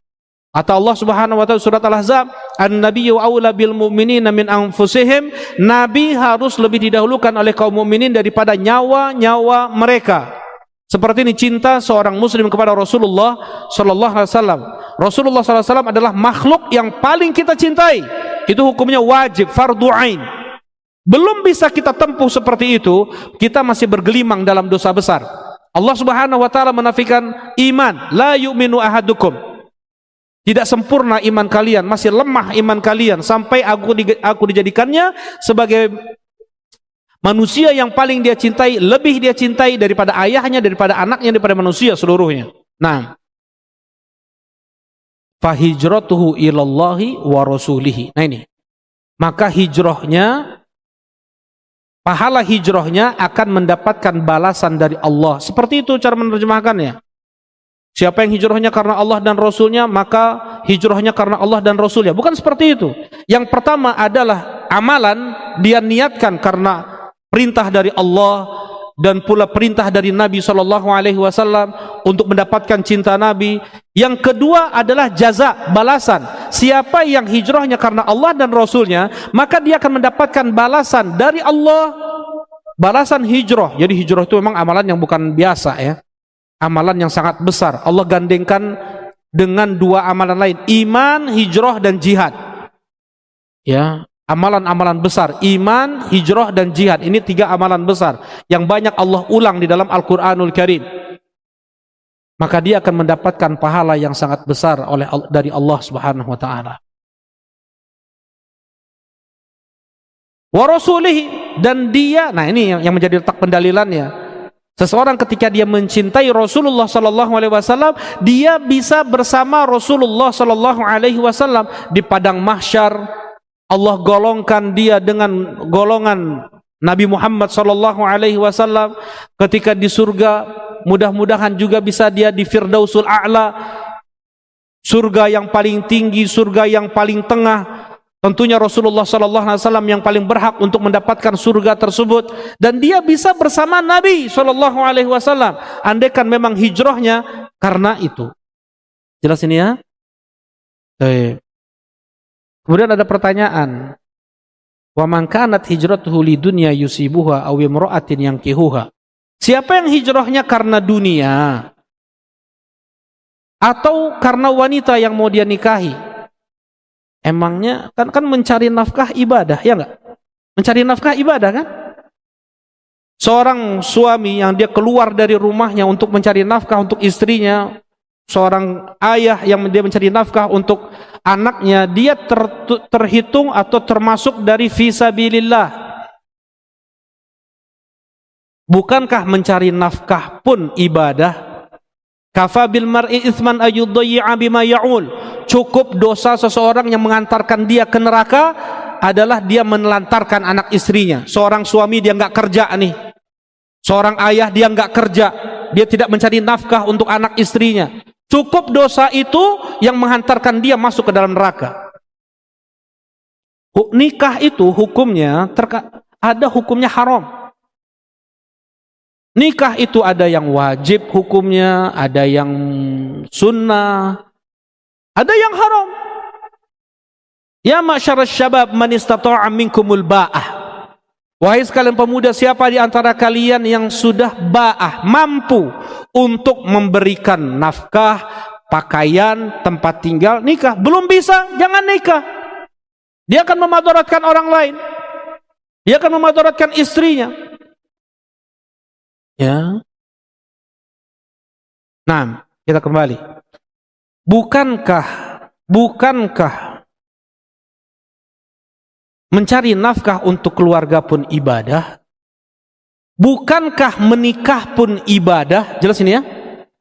Kata Allah Subhanahu wa taala surat Al-Ahzab An-nabiyyu aula bil mu'minina min anfusihim. Nabi harus lebih didahulukan oleh kaum mukminin daripada nyawa-nyawa mereka. Seperti ini cinta seorang muslim kepada Rasulullah sallallahu alaihi wasallam. Rasulullah sallallahu alaihi wasallam adalah makhluk yang paling kita cintai. Itu hukumnya wajib, fardhu ain. Belum bisa kita tempuh seperti itu, kita masih bergelimang dalam dosa besar. Allah Subhanahu wa taala menafikan iman, la yu'minu ahadukum. Tidak sempurna iman kalian, masih lemah iman kalian sampai aku dijadikannya sebagai manusia yang paling dia cintai, lebih dia cintai daripada ayahnya, daripada anaknya, daripada manusia seluruhnya. Nah, fahijratuhu ilallahi wa rasulihi. Nah ini, maka hijrahnya, pahala hijrahnya akan mendapatkan balasan dari Allah. Seperti itu cara menerjemahkannya. Siapa yang hijrahnya karena Allah dan Rasulnya, maka hijrahnya karena Allah dan Rasulnya. Bukan seperti itu. Yang pertama adalah amalan dia niatkan karena perintah dari Allah dan pula perintah dari Nabi sallallahu alaihi wasallam untuk mendapatkan cinta Nabi. Yang kedua adalah jaza, balasan. Siapa yang hijrahnya karena Allah dan Rasulnya, maka dia akan mendapatkan balasan dari Allah, balasan hijrah. Jadi hijrah itu memang amalan yang bukan biasa ya, amalan yang sangat besar. Allah gandengkan dengan dua amalan lain, iman, hijrah dan jihad. Ya, amalan-amalan besar, iman, hijrah dan jihad. Ini tiga amalan besar yang banyak Allah ulang di dalam Al-Quranul Karim. Maka dia akan mendapatkan pahala yang sangat besar dari Allah Subhanahu wa taala. Wa rasulihi, dan dia, nah ini yang menjadi letak pendalilannya. Seseorang ketika dia mencintai Rasulullah sallallahu alaihi wasallam, dia bisa bersama Rasulullah sallallahu alaihi wasallam di padang mahsyar. Allah golongkan dia dengan golongan Nabi Muhammad sallallahu alaihi wasallam. Ketika di surga, mudah-mudahan juga bisa dia di Firdausul A'la, surga yang paling tinggi, surga yang paling tengah. Tentunya Rasulullah sallallahu alaihi wasallam yang paling berhak untuk mendapatkan surga tersebut, dan dia bisa bersama Nabi sallallahu alaihi wasallam andaikan memang hijrahnya karena itu. Jelas ini ya? Kemudian ada pertanyaan, wa man kanat hijratuhu lidunya yusibuha aw imra'atin yankihuha. Siapa yang hijrahnya karena dunia atau karena wanita yang mau dia nikahi? Emangnya kan mencari nafkah ibadah, ya enggak? Mencari nafkah ibadah kan? Seorang suami yang dia keluar dari rumahnya untuk mencari nafkah untuk istrinya, seorang ayah yang dia mencari nafkah untuk anaknya, dia terhitung atau termasuk dari fisabilillah. Bukankah mencari nafkah pun ibadah? Kafa bil mar'i itsman ayudayyi'a bima ya'ul. Cukup dosa seseorang yang mengantarkan dia ke neraka adalah dia menelantarkan anak istrinya. Seorang suami dia enggak kerja nih, seorang ayah dia enggak kerja, dia tidak mencari nafkah untuk anak istrinya. Cukup dosa itu yang menghantarkan dia masuk ke dalam neraka. Nikah itu hukumnya ada hukumnya haram. Nikah itu ada yang wajib hukumnya, ada yang sunnah, ada yang haram. Ya ma'syarasy syabab man istata'a minkumul ba'ah. Wahai sekalian pemuda, siapa di antara kalian yang sudah ba'ah, mampu untuk memberikan nafkah, pakaian, tempat tinggal, nikah. Belum bisa, jangan nikah. Dia akan memadaratkan orang lain. Dia akan memadaratkan istrinya. Ya. Nah, kita kembali. Bukankah mencari nafkah untuk keluarga pun ibadah? Bukankah menikah pun ibadah? Jelas ini ya?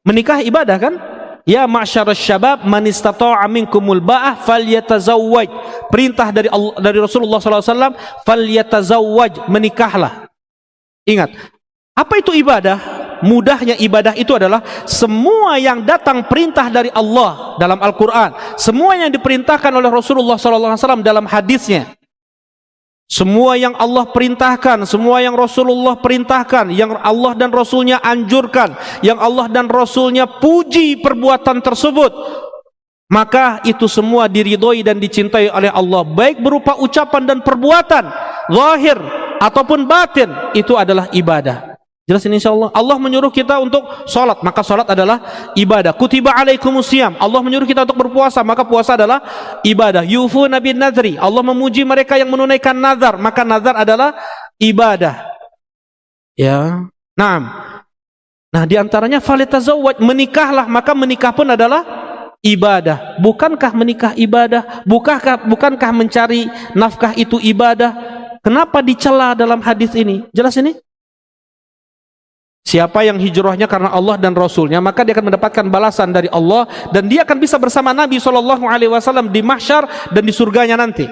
Menikah ibadah kan? Ya ma'syarasy syabab man istata'a minkumul ba'ah falyatazawwaj. Perintah dari Rasulullah sallallahu alaihi wasallam, falyatazawwaj, menikahlah. Ingat, apa itu ibadah? Mudahnya ibadah itu adalah semua yang datang perintah dari Allah dalam Al-Qur'an, semua yang diperintahkan oleh Rasulullah sallallahu alaihi wasallam dalam hadisnya. Semua yang Allah perintahkan, semua yang Rasulullah perintahkan, yang Allah dan Rasulnya anjurkan, yang Allah dan Rasulnya puji perbuatan tersebut, maka itu semua diridhoi dan dicintai oleh Allah, baik berupa ucapan dan perbuatan, zahir ataupun batin, itu adalah ibadah. Jelas ini insyaallah. Allah menyuruh kita untuk sholat, maka sholat adalah ibadah. Kutiba alaikumusiyam, Allah menyuruh kita untuk berpuasa, maka puasa adalah ibadah. Yufuna bin nadri, Allah memuji mereka yang menunaikan nazar, maka nazar adalah ibadah. Ya, nah diantaranya falitazawwaj, menikahlah, maka menikah pun adalah ibadah. Bukankah menikah ibadah? Bukankah mencari nafkah itu ibadah? Kenapa dicela dalam hadis ini? Jelas ini? Siapa yang hijrahnya karena Allah dan Rasulnya, maka dia akan mendapatkan balasan dari Allah, dan dia akan bisa bersama Nabi SAW di mahsyar dan di surganya nanti.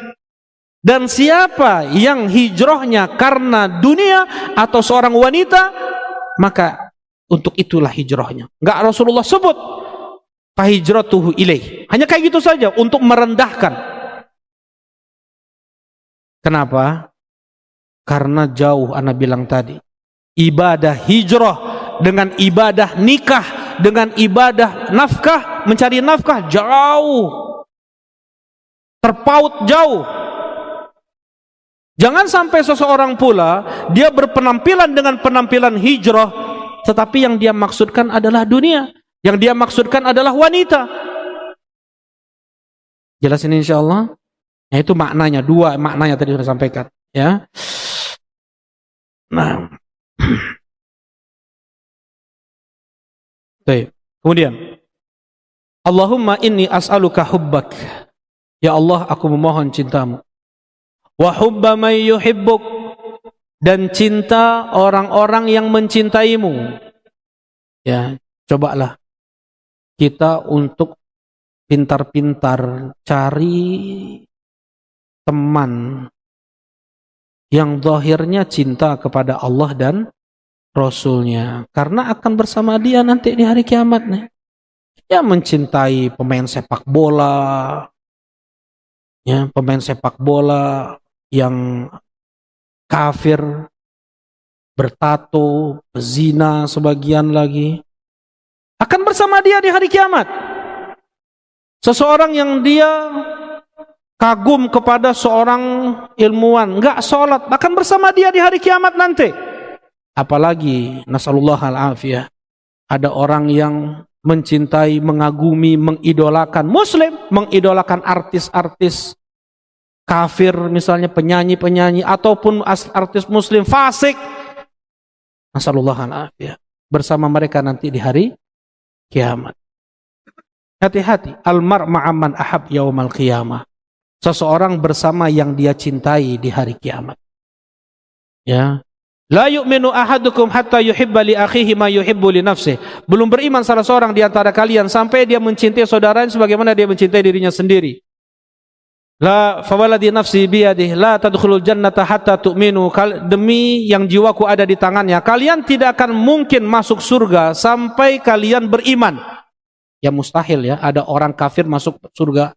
Dan siapa yang hijrahnya karena dunia atau seorang wanita, maka untuk itulah hijrahnya. Enggak Rasulullah sebut fahijratuhu ilaih. Hanya kayak gitu saja untuk merendahkan. Kenapa? Karena jauh, ana bilang tadi. Ibadah hijrah dengan ibadah nikah, dengan ibadah nafkah, mencari nafkah, jauh, terpaut jauh. Jangan sampai seseorang pula dia berpenampilan dengan penampilan hijrah, tetapi yang dia maksudkan adalah dunia, yang dia maksudkan adalah wanita. Jelas ini insyaallah. Nah, itu maknanya, dua maknanya tadi sudah sampaikan, ya. Nah, baik. Kemudian, Allahumma inni as'aluka hubbak. Ya Allah, aku memohon cintamu. Wa hubba man yuhibbuk, dan cinta orang-orang yang mencintaimu. Ya, cobalah kita untuk pintar-pintar cari teman yang zahirnya cinta kepada Allah dan Rasulnya, karena akan bersama dia nanti di hari kiamat nih. Ya, mencintai pemain sepak bola, ya, pemain sepak bola yang kafir, bertato, pezina sebagian lagi, akan bersama dia di hari kiamat. Seseorang yang dia kagum kepada seorang ilmuwan, enggak sholat, akan bersama dia di hari kiamat nanti. Apalagi nasallallahu al-afiyah, ada orang yang mencintai, mengagumi, mengidolakan muslim, mengidolakan artis-artis kafir, misalnya penyanyi-penyanyi ataupun artis muslim fasik, nasallallahu al-afiyah, bersama mereka nanti di hari kiamat. Hati-hati, al-mar' ma'aman ahab yaumal qiyamah. Seseorang bersama yang dia cintai di hari kiamat. Ya. La yu'minu ahadukum hatta yuhibba li akhihi ma yuhibbu li nafsihi. Belum beriman salah seorang di antara kalian sampai dia mencintai saudaranya sebagaimana dia mencintai dirinya sendiri. La fawaladi nafsi biyadihi la tadkhulul jannata hatta tu'minu. Demi yang jiwaku ada di tangannya, kalian tidak akan mungkin masuk surga sampai kalian beriman. Ya mustahil ya, ada orang kafir masuk surga.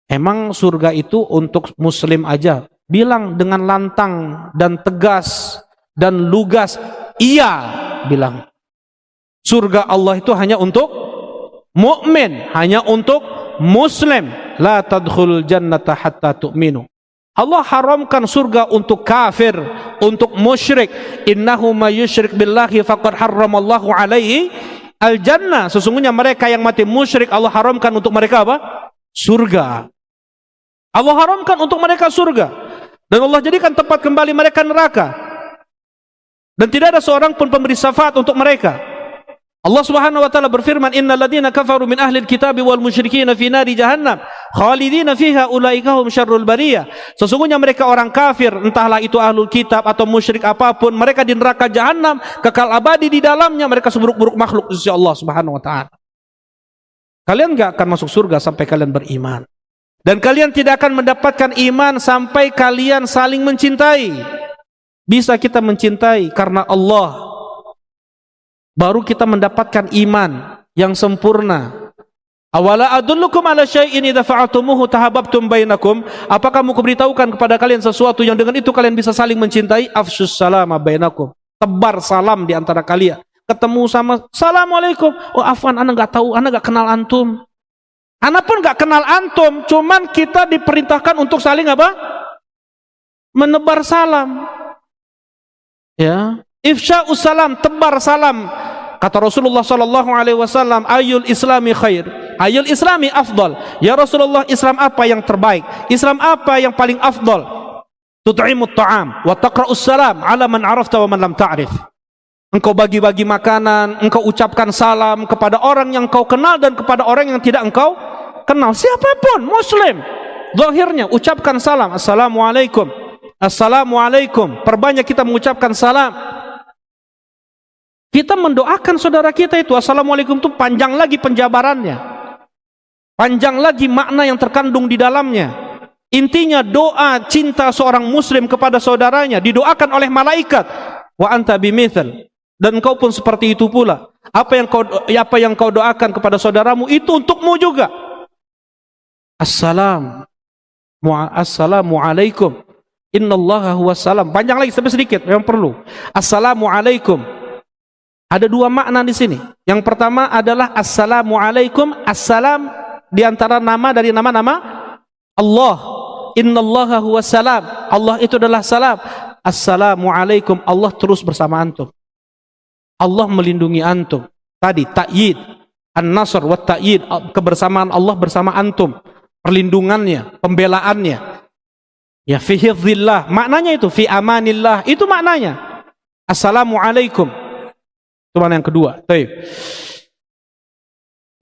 Emang surga itu untuk muslim aja? Bilang dengan lantang dan tegas dan lugas, iya, bilang. Surga Allah itu hanya untuk mukmin, hanya untuk muslim. La tadkhulul jannata hatta tu'minu. Allah haramkan surga untuk kafir, untuk musyrik. Innahu may yusyrik billahi faqad harramallahu alaihi al-jannah. Sesungguhnya mereka yang mati musyrik, Allah haramkan untuk mereka apa? Surga. Allah haramkan untuk mereka surga. Dan Allah jadikan tempat kembali mereka neraka. Dan tidak ada seorang pun pemberi syafaat untuk mereka. Allah Subhanahu wa taala berfirman, "Innal ladzina kafaru min ahlil kitabi wal musyrikina fi nari jahannam khalidina fiha ulaika hum syarrul bariyah." Sesungguhnya mereka orang kafir, entahlah itu ahlul kitab atau musyrik apapun, mereka di neraka jahanam kekal abadi di dalamnya, mereka seburuk-buruk makhluk di sisi Allah Subhanahu wa taala. Kalian enggak akan masuk surga sampai kalian beriman. Dan kalian tidak akan mendapatkan iman sampai kalian saling mencintai. Bisa kita mencintai karena Allah, baru kita mendapatkan iman yang sempurna. Awala adullukum ala syai'in idza fa'altumuhu tahabbtum bainakum. Apakah kamu beritahukan kepada kalian sesuatu yang dengan itu kalian bisa saling mencintai? Afsyus salama bainakum. Tebar salam di antara kalian. Ketemu sama, "Assalamualaikum." "Oh, afwan, ana enggak tahu, ana enggak kenal antum." Ana pun gak kenal antum, cuman kita diperintahkan untuk saling apa? Menebar salam. Ya, ifsya'us salam, tebar salam. Kata Rasulullah sallallahu alaihi wasallam, ayul islami khair, ayul islami afdal. Ya Rasulullah, Islam apa yang terbaik? Islam apa yang paling afdal? Tut'imut ta'am wa taqra'us salam ala man arafta wa man lam ta'rif. Engkau bagi-bagi makanan, engkau ucapkan salam kepada orang yang kau kenal dan kepada orang yang tidak engkau kenal. Siapapun muslim, zahirnya ucapkan salam. Assalamualaikum, assalamualaikum. Perbanyak kita mengucapkan salam. Kita mendoakan saudara kita itu. Assalamualaikum itu panjang lagi penjabarannya, panjang lagi makna yang terkandung di dalamnya. Intinya doa cinta seorang muslim kepada saudaranya didoakan oleh malaikat. Wa anta bimithal, dan engkau pun seperti itu pula. Apa yang kau doakan kepada saudaramu itu untukmu juga. Assalamualaikum, innallaha huwas salam. Panjang lagi sampai sedikit yang perlu. Assalamualaikum. Ada dua makna di sini. Yang pertama adalah assalamualaikum. Assalam di antara nama dari nama-nama Allah. Innallaha huwas salam. Allah itu adalah salam. Assalamualaikum. Allah terus bersama antum. Allah melindungi antum. Tadi ta'yid, an-nasr wa ta'yid, kebersamaan Allah bersama antum, perlindungannya, pembelaannya. Ya, fi hifdzillah, maknanya itu fi amanillah, itu maknanya. Assalamualaikum. Itu makna yang kedua. Baik.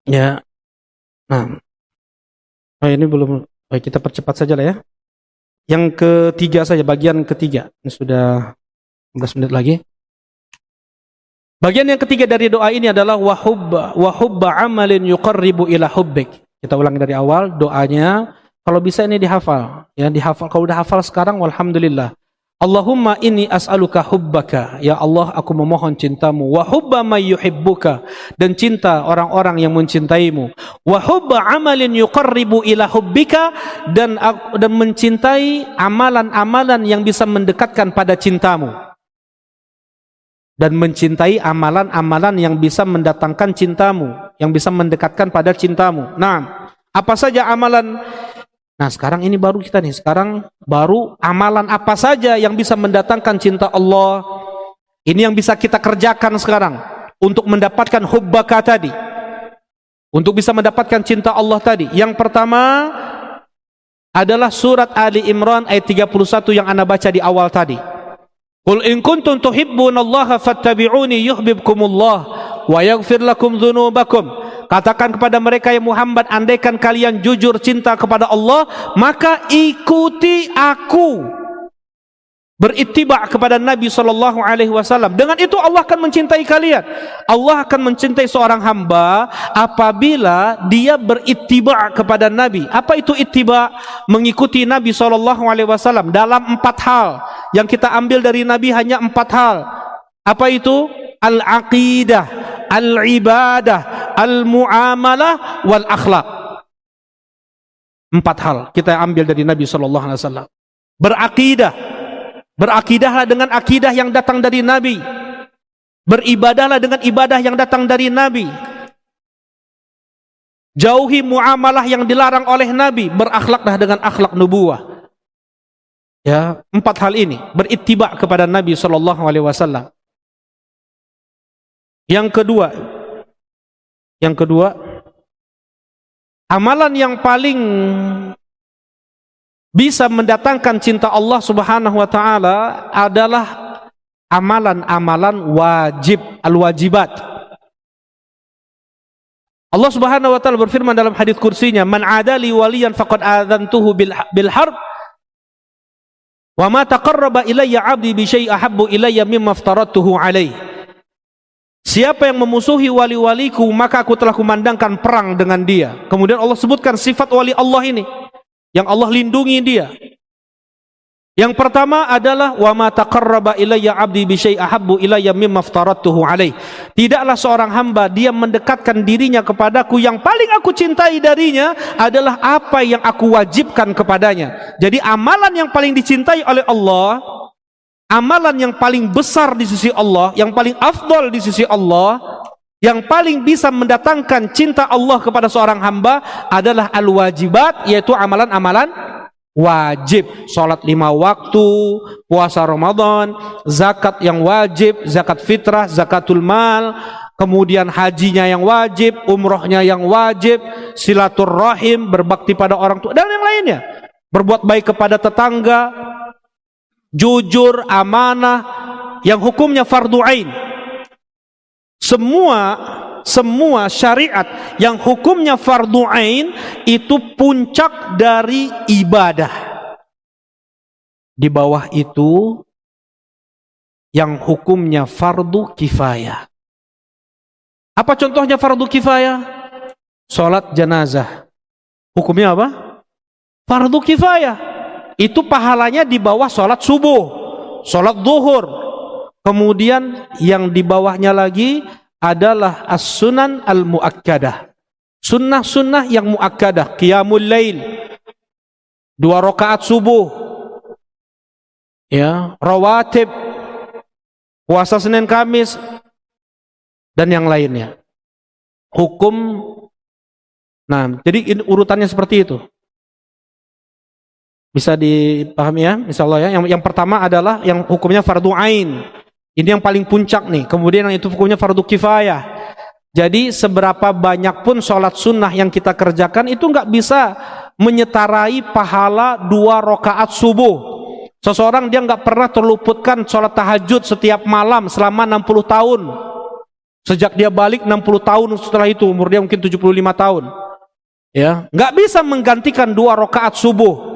Ya. Nah. Oh, ini belum. Baik, kita percepat saja lah ya. Yang ketiga saja, bagian ketiga. Ini sudah 15 menit lagi. Bagian yang ketiga dari doa ini adalah wa hubba amalin yuqarribu ila hubbik. Kita ulangi dari awal doanya. Kalau bisa ini dihafal, ya dihafal. Kalau udah hafal sekarang, walhamdulillah. Allahumma inni as'aluka hubbaka. Ya Allah, aku memohon cintamu. Wa hubba may yuhibbuka, dan cinta orang-orang yang mencintaimu. Wa hubba amalin yuqarribu ila hubbika, dan mencintai amalan-amalan yang bisa mendekatkan pada cintamu. Dan mencintai amalan-amalan yang bisa mendatangkan cintamu, yang bisa mendekatkan pada cintamu. Nah, apa saja amalan? Nah, sekarang ini baru kita nih. Sekarang baru amalan apa saja yang bisa mendatangkan cinta Allah. Ini yang bisa kita kerjakan sekarang untuk mendapatkan hubbaka tadi. Untuk bisa mendapatkan cinta Allah tadi. Yang pertama adalah surat Ali Imran ayat 31 yang Anda baca di awal tadi. Qul in kuntum tuhibbunallaha fattabi'uni yuhibbukumullah wa yaghfir lakum dzunubakum. Katakan kepada mereka, ya Muhammad, andaikan kalian jujur cinta kepada Allah, maka ikuti aku. Berittiba' kepada Nabi SAW. Dengan itu Allah akan mencintai kalian. Allah akan mencintai seorang hamba apabila dia berittiba' kepada Nabi. Apa itu ittiba'? Mengikuti Nabi SAW dalam 4 hal. Yang kita ambil dari Nabi hanya 4 hal. Apa itu? Al-aqidah, al-ibadah, al-muamalah, wal-akhlaq. 4 hal kita ambil dari Nabi SAW. Berakidah, berakidahlah dengan akidah yang datang dari Nabi. Beribadahlah dengan ibadah yang datang dari Nabi. Jauhi muamalah yang dilarang oleh Nabi. Berakhlaklah dengan akhlak nubuwah. Ya, 4 hal ini berittiba' kepada Nabi SAW. Yang kedua, amalan yang paling bisa mendatangkan cinta Allah Subhanahu wa taala adalah amalan-amalan wajib, al-wajibat. Allah Subhanahu wa taala berfirman dalam hadis kursinya, "Man 'adali waliyan faqad adzantuhu bil harb wa ma taqarraba ilayya 'abdi bi syai'in ahabbu ilayya mimma aftaratuhu 'alaihi." Siapa yang memusuhi wali-waliku, maka aku telah kumandangkan perang dengan dia. Kemudian Allah sebutkan sifat wali Allah ini, yang Allah lindungi dia. Yang pertama adalah wa ma taqarraba ilayya 'abdi bi syai'in ahabbu ilayya mimma aftaratuhu 'alaihi. Tidaklah seorang hamba dia mendekatkan dirinya kepadaku, yang paling aku cintai darinya adalah apa yang aku wajibkan kepadanya. Jadi amalan yang paling dicintai oleh Allah, amalan yang paling besar di sisi Allah, yang paling afdal di sisi Allah, Yang paling bisa mendatangkan cinta Allah kepada seorang hamba adalah al-wajibat, yaitu amalan-amalan wajib. Salat 5 waktu, puasa Ramadan, zakat yang wajib, zakat fitrah, zakatul mal, kemudian hajinya yang wajib, umrohnya yang wajib, silaturrahim, berbakti pada orang tua, dan yang lainnya. Berbuat baik kepada tetangga, jujur, amanah, yang hukumnya fardu ain. Semua syariat yang hukumnya fardu ain itu puncak dari ibadah. Di bawah itu yang hukumnya fardu kifayah. Apa contohnya fardu kifayah? Salat jenazah. Hukumnya apa? Fardu kifayah. Itu pahalanya di bawah salat subuh, salat zuhur. Kemudian yang di bawahnya lagi adalah as-sunan al-muakkadah. Sunnah-sunnah yang muakkadah, qiyamul lail, 2 rakaat subuh, ya, rawatib, puasa Senin Kamis, dan yang lainnya. Hukum. Nah, jadi urutannya seperti itu. Bisa dipahami ya, insyaallah ya. Yang pertama adalah yang hukumnya fardu ain. Ini yang paling puncak nih. Kemudian yang itu hukumnya fardu kifayah. Jadi seberapa banyak pun sholat sunnah yang kita kerjakan itu nggak bisa menyetarai pahala 2 rakaat subuh. Seseorang dia nggak pernah terluputkan sholat tahajud setiap malam selama 60 tahun. Sejak dia balik 60 tahun setelah itu, umur dia mungkin 75 tahun. Ya, nggak bisa menggantikan 2 rakaat subuh.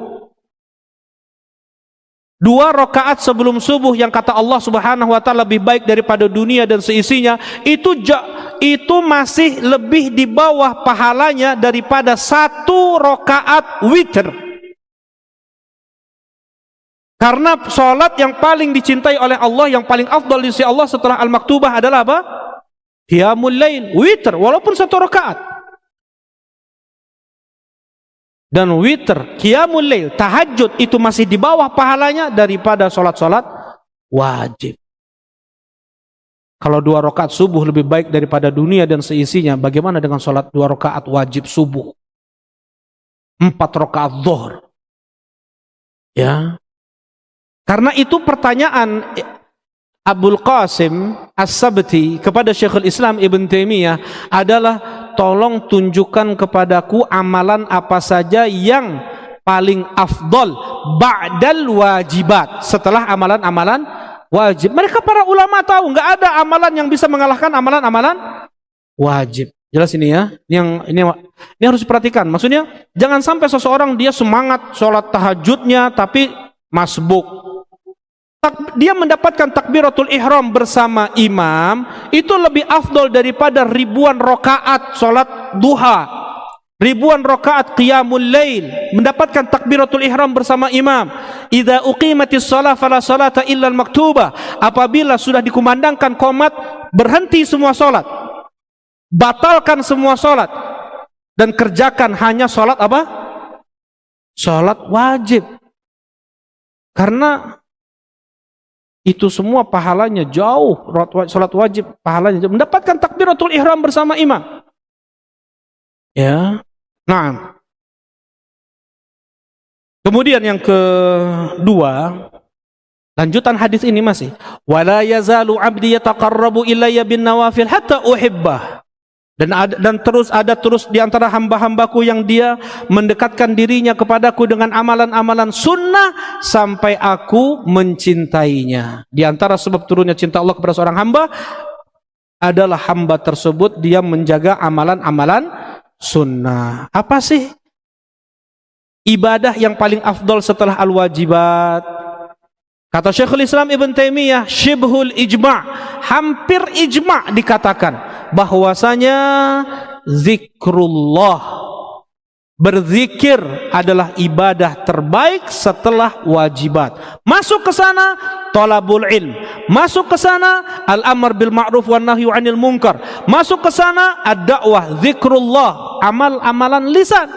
2 rakaat sebelum subuh yang kata Allah Subhanahu wa taala lebih baik daripada dunia dan seisinya, itu masih lebih di bawah pahalanya daripada 1 rakaat witir. Karena salat yang paling dicintai oleh Allah, yang paling afdal di sisi Allah setelah al-maktubah adalah apa? Qiyamul lail, witir, walaupun 1 rakaat. Dan witir, qiyamul lail, tahajud itu masih di bawah pahalanya daripada salat-salat wajib. Kalau 2 rakaat subuh lebih baik daripada dunia dan seisinya, bagaimana dengan salat 2 rakaat wajib subuh? 4 rakaat zuhur. Ya. Karena itu pertanyaan Abul Qasim As-Sabti kepada Syekhul Islam Ibn Taimiyah adalah, tolong tunjukkan kepadaku amalan apa saja yang paling afdol ba'dal wajibat, setelah amalan-amalan wajib. Mereka para ulama tahu nggak ada amalan yang bisa mengalahkan amalan-amalan wajib. Jelas ini ya. Ini harus diperhatikan. Maksudnya jangan sampai seseorang dia semangat sholat tahajudnya tapi masbuk. Dia mendapatkan takbiratul ihram bersama imam itu lebih afdol daripada ribuan rakaat salat duha, ribuan rakaat qiyamul lail, mendapatkan takbiratul ihram bersama imam. Idza uqimatis shalah fala salata illa al-maktubah. Apabila sudah dikumandangkan qomat, berhenti semua salat, batalkan semua salat, dan kerjakan hanya salat apa? Salat wajib. Karena itu semua pahalanya jauh, salat wajib pahalanya jauh. Mendapatkan takbiratul ihram bersama imam. Ya. Nah. Kemudian yang kedua, lanjutan hadis ini masih, wala yazalu 'abdi yataqarrabu ilayya bin nawafil hatta uhibbah. Dan terus di antara hamba-hambaku yang dia mendekatkan dirinya kepadaku dengan amalan-amalan sunnah sampai aku mencintainya. Di antara sebab turunnya cinta Allah kepada seorang hamba adalah hamba tersebut dia menjaga amalan-amalan sunnah. Apa sih ibadah yang paling afdol setelah al-wajibat? Kata Syekhul Islam Ibn Taimiyah, syibhul ijma', hampir ijma' dikatakan bahwasanya zikrullah, berzikir adalah ibadah terbaik setelah wajibat. Masuk ke sana talabul ilm, masuk ke sana al-amr bil ma'ruf wan nahyu 'anil munkar, masuk ke sana ad-da'wah, zikrullah, amalan lisan.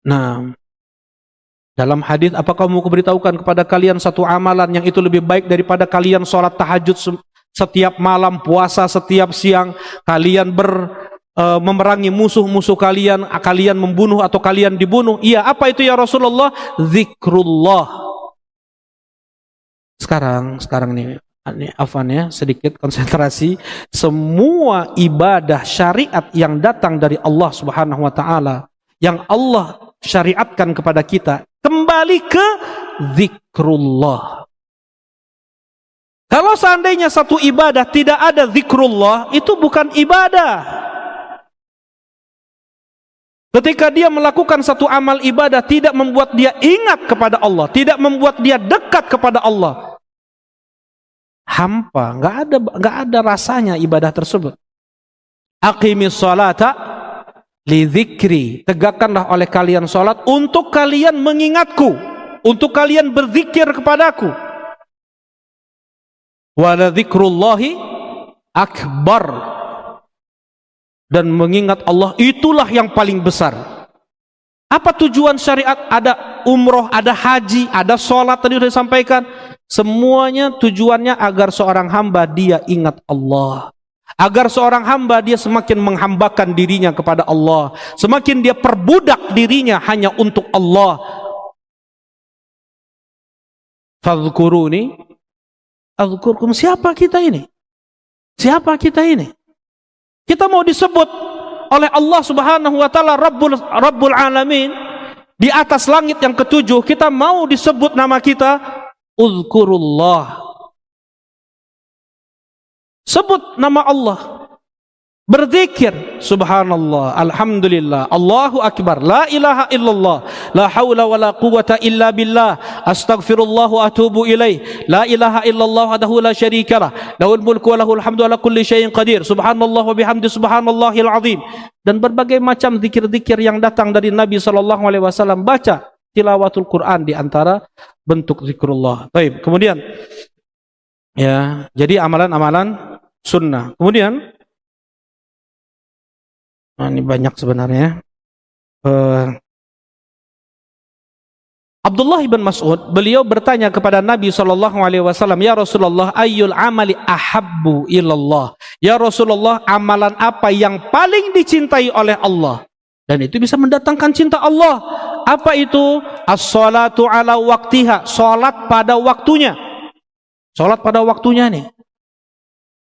Nah, dalam hadis, apakah mau kuberitahukan kepada kalian satu amalan yang itu lebih baik daripada kalian sholat tahajud setiap malam puasa, setiap siang kalian memerangi musuh-musuh kalian, kalian membunuh atau kalian dibunuh. Iya, apa itu ya Rasulullah? Zikrullah. Sekarang nih afan ya, sedikit konsentrasi. Semua ibadah syariat yang datang dari Allah Subhanahu wa taala, yang Allah syariatkan kepada kita, kembali ke zikrullah. Kalau seandainya satu ibadah tidak ada zikrullah, itu bukan ibadah. Ketika dia melakukan satu amal ibadah tidak membuat dia ingat kepada Allah, tidak membuat dia dekat kepada Allah, hampa, nggak ada rasanya ibadah tersebut. Aqimis sholata li dzikri, tegakkanlah oleh kalian salat untuk kalian mengingatku, untuk kalian berzikir kepadaku. Wa la dzikrullahi akbar, dan mengingat Allah itulah yang paling besar. Apa tujuan syariat? Ada umroh, ada haji, ada sholat, tadi sudah disampaikan. Semuanya tujuannya agar seorang hamba dia ingat Allah, agar seorang hamba dia semakin menghambakan dirinya kepada Allah, semakin dia perbudak dirinya hanya untuk Allah. Fadhkuruni adzkurkum. Siapa kita ini? Siapa kita ini? Kita mau disebut oleh Allah Subhanahu wa taala Rabbul Alamin di atas langit yang ketujuh. Kita mau disebut nama kita, uzkurullah. Sebut nama Allah, berzikir, subhanallah, alhamdulillah, Allahu akbar, la ilaha illallah, la haula wala quwwata illa billah, astaghfirullah wa atubu ilaih, la ilaha illallah wahdahu la syarikalah, lahul mulku wa lahul hamdu ala kulli syai'in qadir, subhanallah wa bihamdi subhanallahil azim. Dan berbagai macam zikir-zikir yang datang dari Nabi sallallahu alaihi wasallam. Baca tilawatul Quran di antara bentuk zikrullah. Baik, kemudian ya, jadi amalan-amalan sunnah. Kemudian ini banyak sebenarnya. Abdullah bin Mas'ud, beliau bertanya kepada Nabi SAW, ya Rasulullah, ayyul amali ahabbu ilallah. Ya Rasulullah, amalan apa yang paling dicintai oleh Allah? Dan itu bisa mendatangkan cinta Allah. Apa itu? As-salatu ala waktiha, salat pada waktunya. Salat pada waktunya nih.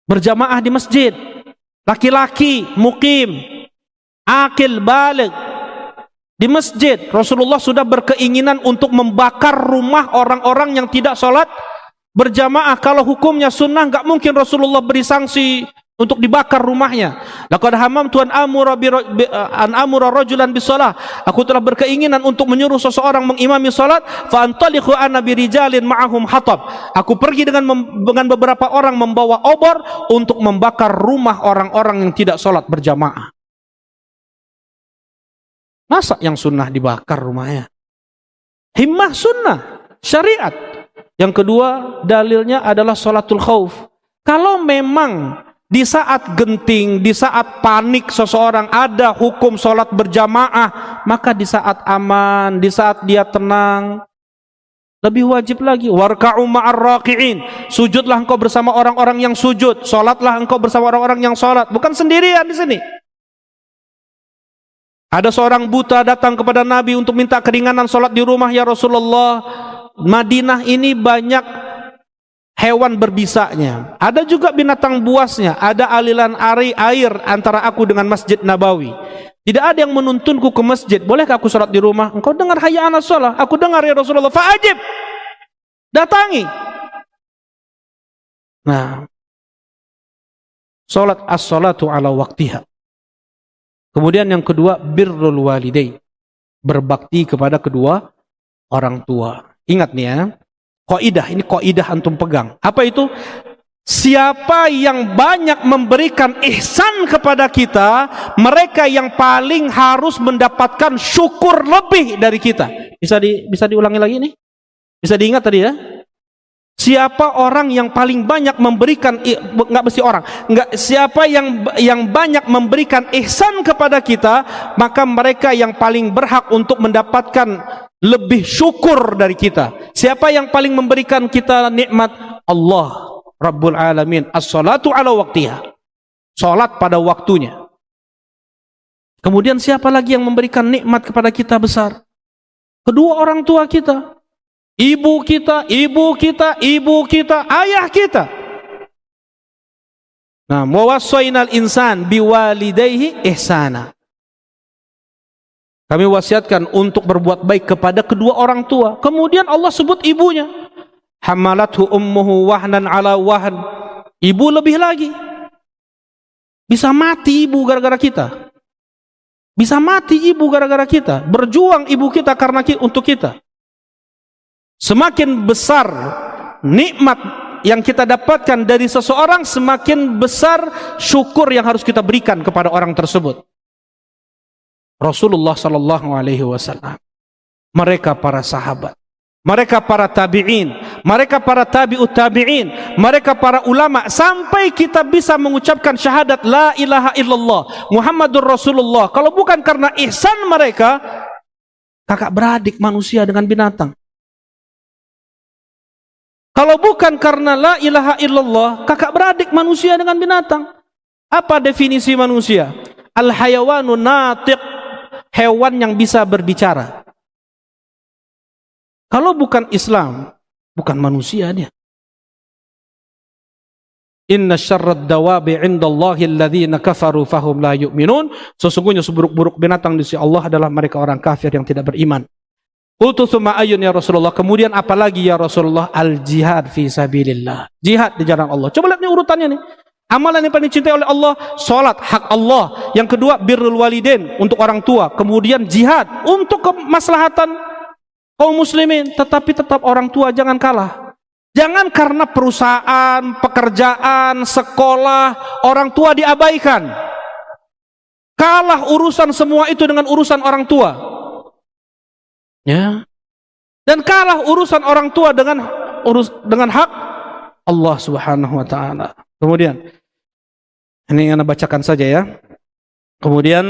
Berjamaah di masjid. Laki-laki, mukim, akil baligh di masjid. Rasulullah sudah berkeinginan untuk membakar rumah orang-orang yang tidak sholat berjamaah. Kalau hukumnya sunnah, nggak mungkin Rasulullah beri sanksi untuk dibakar rumahnya. Laqad hamamtu an amura rajulan bisalah. Aku telah berkeinginan untuk menyuruh seseorang mengimami salat, fa antaliqu ana birijalin ma'ahum hatab. Aku pergi dengan beberapa orang membawa obor untuk membakar rumah orang-orang yang tidak salat berjamaah. Masa yang sunnah dibakar rumahnya? Himmah sunnah, syariat. Yang kedua, dalilnya adalah sholatul khauf. Kalau memang di saat genting, di saat panik seseorang ada hukum sholat berjamaah, maka di saat aman, di saat dia tenang, lebih wajib lagi. Warka'u ma'ar raqi'in. Sujudlah engkau bersama orang-orang yang sujud. Sholatlah engkau bersama orang-orang yang sholat. Bukan sendirian di sini. Ada seorang buta datang kepada Nabi untuk minta keringanan sholat di rumah. Ya Rasulullah, Madinah ini banyak hewan berbisanya. Ada juga binatang buasnya. Ada aliran air antara aku dengan Masjid Nabawi. Tidak ada yang menuntunku ke masjid. Bolehkah aku sholat di rumah? Engkau dengar hayya 'alas shalah. Aku dengar ya Rasulullah. Fa'ajib. Datangi. Nah, sholat as-sholatu ala waktiha. Kemudian yang kedua, birrul walidain, berbakti kepada kedua orang tua. Ingat nih ya, kaidah ini, kaidah antum pegang. Apa itu? Siapa yang banyak memberikan ihsan kepada kita, mereka yang paling harus mendapatkan syukur lebih dari kita. Bisa diulangi lagi nih? Bisa diingat tadi ya? Siapa orang yang paling banyak memberikan, nggak mesti orang, nggak, siapa yang banyak memberikan ihsan kepada kita, maka mereka yang paling berhak untuk mendapatkan lebih syukur dari kita. Siapa yang paling memberikan kita nikmat? Allah. Rabbul Alamin. As-salatu ala waktiha. Salat pada waktunya. Kemudian siapa lagi yang memberikan nikmat kepada kita besar? Kedua orang tua kita. Ibu kita, ayah kita. Nah, wawassainal insan biwalidayhi ihsana. Kami wasiatkan untuk berbuat baik kepada kedua orang tua. Kemudian Allah sebut ibunya. Hamalathu ummuhu wahnan ala wahn. Ibu lebih lagi. Bisa mati ibu gara-gara kita. Bisa mati ibu gara-gara kita. Berjuang ibu kita karena untuk kita. Semakin besar nikmat yang kita dapatkan dari seseorang, semakin besar syukur yang harus kita berikan kepada orang tersebut. Rasulullah sallallahu alaihi wasallam, mereka para sahabat, mereka para tabi'in, mereka para tabi'ut tabi'in, mereka para ulama, sampai kita bisa mengucapkan syahadat la ilaha illallah Muhammadur Rasulullah. Kalau bukan karena ihsan mereka, kakak beradik manusia dengan binatang. Kalau bukan karena la ilaha illallah, kakak beradik manusia dengan binatang. Apa definisi manusia? Al-hayawanu natiq, hewan yang bisa berbicara. Kalau bukan Islam, bukan manusia dia. Inna syarrad dawabi indallahi alladhina kafaru fahum la yu'minun. Sesungguhnya seburuk-buruk binatang di sisi Allah adalah mereka orang kafir yang tidak beriman. Qultu tsumma ayyun ya Rasulullah. Kemudian apalagi ya Rasulullah? Al-jihad fi sabilillah. Jihad di jalan Allah. Coba lihat nih urutannya nih. Amalan yang paling dicintai oleh Allah, salat, hak Allah. Yang kedua, birrul walidain, untuk orang tua. Kemudian jihad untuk kemaslahatan kaum muslimin. Tetapi tetap orang tua jangan kalah. Jangan karena perusahaan, pekerjaan, sekolah, orang tua diabaikan. Kalah urusan semua itu dengan urusan orang tua. Ya. Dan kalah urusan orang tua dengan hak Allah Subhanahu wa taala. Kemudian ini yang bacakan saja ya. Kemudian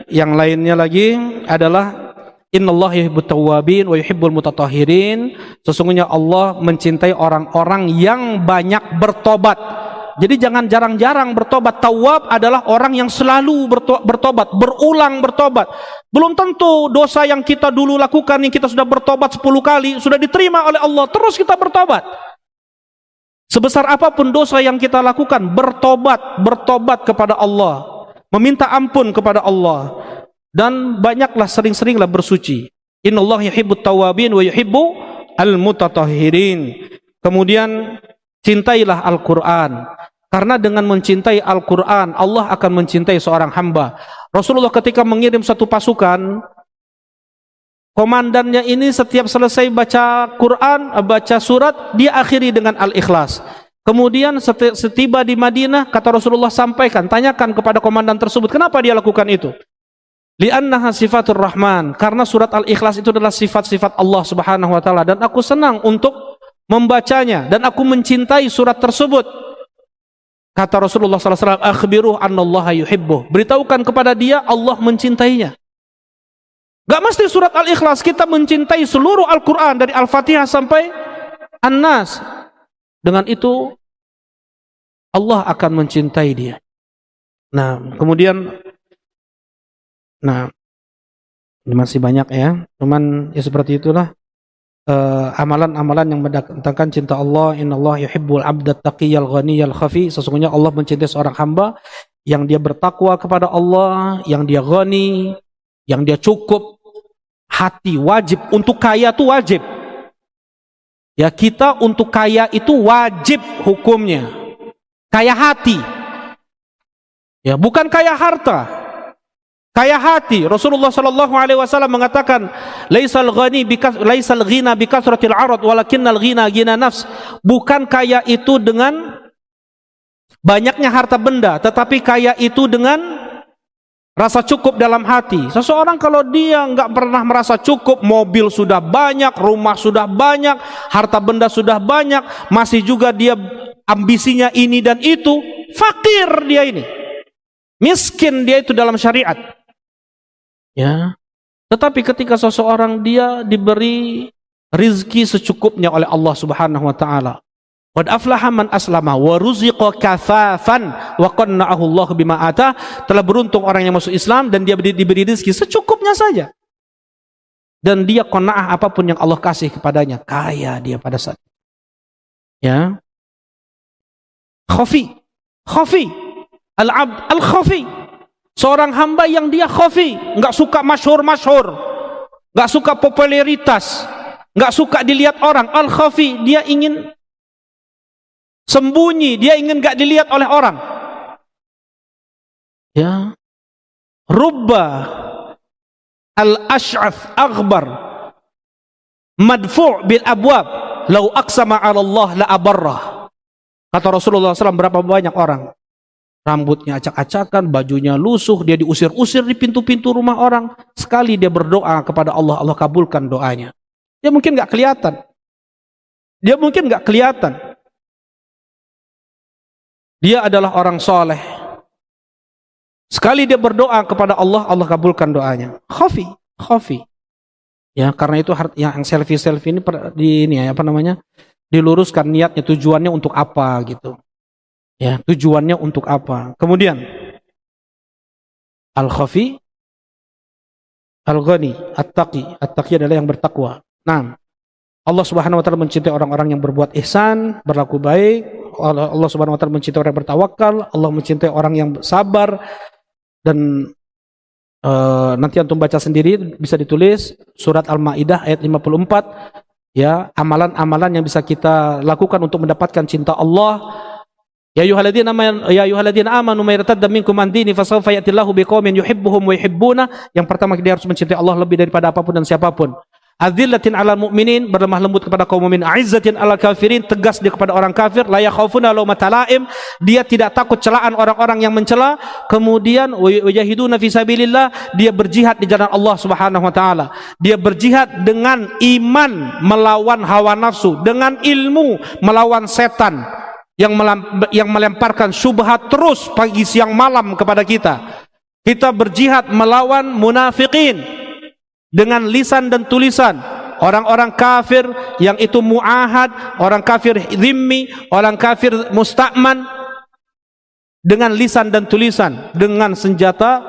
yang lainnya lagi adalah innallaha yuhibbut tawwabin wa yuhibbul mutatahhirin. Sesungguhnya Allah mencintai orang-orang yang banyak bertobat. Jadi jangan jarang-jarang bertobat. Tawwab adalah orang yang selalu bertobat, berulang bertobat. Belum tentu dosa yang kita dulu lakukan, yang kita sudah bertobat 10 kali, sudah diterima oleh Allah. Terus kita bertobat. Sebesar apapun dosa yang kita lakukan, bertobat kepada Allah. Meminta ampun kepada Allah. Dan banyaklah, sering-seringlah bersuci. Innallaha yuhibbut tawwabin wa yuhibbu al-mutatahhirin. Kemudian cintailah Al-Quran. Karena dengan mencintai Al-Quran, Allah akan mencintai seorang hamba. Rasulullah ketika mengirim satu pasukan, komandannya ini setiap selesai baca Quran, baca surat, dia akhiri dengan Al-Ikhlas. Kemudian setiba di Madinah, kata Rasulullah, sampaikan, tanyakan kepada komandan tersebut, kenapa dia lakukan itu? Li'annaha sifatur rahman, karena surat Al-Ikhlas itu adalah sifat-sifat Allah Subhanahu wa taala, dan aku senang untuk membacanya, dan aku mencintai surat tersebut. Kata Rasulullah SAW, akhbiruh annallaha yuhibbuh. Beritahukan kepada dia Allah mencintainya. Gak mesti surat Al-Ikhlas, kita mencintai seluruh Al-Quran dari Al-Fatihah sampai An-Nas. Dengan itu Allah akan mencintai dia. Nah, kemudian ini masih banyak ya. Cuman ya seperti itulah. Amalan-amalan yang mendatangkan cinta Allah. Innallaha yuhibbul abdat taqiyal ghaniyal khafi. Sesungguhnya Allah mencintai seorang hamba yang dia bertakwa kepada Allah, yang dia ghani, yang dia cukup hati. Wajib untuk kaya itu wajib. Ya, kita untuk kaya itu wajib hukumnya. Kaya hati. Ya, bukan kaya harta. Kaya hati. Rasulullah sallallahu alaihi wasallam mengatakan, laisal ghina bi kasratil arad walakinnal ghina ghina nafs. Bukan kaya itu dengan banyaknya harta benda, tetapi kaya itu dengan rasa cukup dalam hati. Seseorang kalau dia enggak pernah merasa cukup, mobil sudah banyak, rumah sudah banyak, harta benda sudah banyak, masih juga dia ambisinya ini dan itu, fakir dia ini. Miskin dia itu dalam syariat. Ya. Tetapi ketika seseorang dia diberi rizki secukupnya oleh Allah Subhanahu wa taala, Qad aflaha man aslama wa ruziqa kafafan wa qanna'ahu Allah bima atah. Telah beruntung orang yang masuk Islam dan dia diberi rezeki secukupnya saja. Dan dia qanaah apapun yang Allah kasih kepadanya. Kaya dia pada saat itu. Ya. Khafi. Al-abd al-khafi. Seorang hamba yang dia khafi, enggak suka masyhur, enggak suka popularitas, enggak suka dilihat orang. Al-khafi, dia ingin sembunyi, dia ingin enggak dilihat oleh orang. Ya. Rubba al-ash'ath aghbar madfu' bil abwab law aqsama 'ala Allah la abarrah. Kata Rasulullah SAW, berapa banyak orang rambutnya acak-acakan, bajunya lusuh, dia diusir-usir di pintu-pintu rumah orang. Sekali dia berdoa kepada Allah, Allah kabulkan doanya. Dia mungkin nggak kelihatan. Dia adalah orang soleh. Sekali dia berdoa kepada Allah, Allah kabulkan doanya. Khafi. Ya, karena itu yang selfie ini diluruskan niatnya, tujuannya untuk apa gitu. Ya, tujuannya untuk apa. Kemudian al-khafi, al-ghani, at-taqi. At-taqi adalah yang bertakwa. Nah, Allah Subhanahu wa taala mencintai orang-orang yang berbuat ihsan, berlaku baik. Allah Subhanahu wa taala mencintai orang yang bertawakal, Allah mencintai orang yang sabar. Dan nanti antum baca sendiri, bisa ditulis surat Al-Maidah ayat 54. Ya, amalan-amalan yang bisa kita lakukan untuk mendapatkan cinta Allah. Ya ayyuhalladzina amanu may yartadda minkum an dini fasawfa ya'tillahu biqaumin yuhibbuhum wa yuhibbuna. Yang pertama, dia harus mencintai Allah lebih daripada apapun dan siapapun. Adzillatin 'alal mu'minin, berlemah lembut kepada kaum mukmin. Aizzatin 'alal kafirin, tegas dia kepada orang kafir. La yakhafuna laumata laim, dia tidak takut celaan orang-orang yang mencela. Kemudian wajahiduna fi sabilillah, dia berjihad di jalan Allah Subhanahu wa taala. Dia berjihad dengan iman melawan hawa nafsu, dengan ilmu melawan setan yang melemparkan syubhat terus pagi siang malam kepada kita. Kita berjihad melawan munafikin dengan lisan dan tulisan, orang-orang kafir yang itu muahad, orang kafir zimmi, orang kafir musta'man, dengan lisan dan tulisan, dengan senjata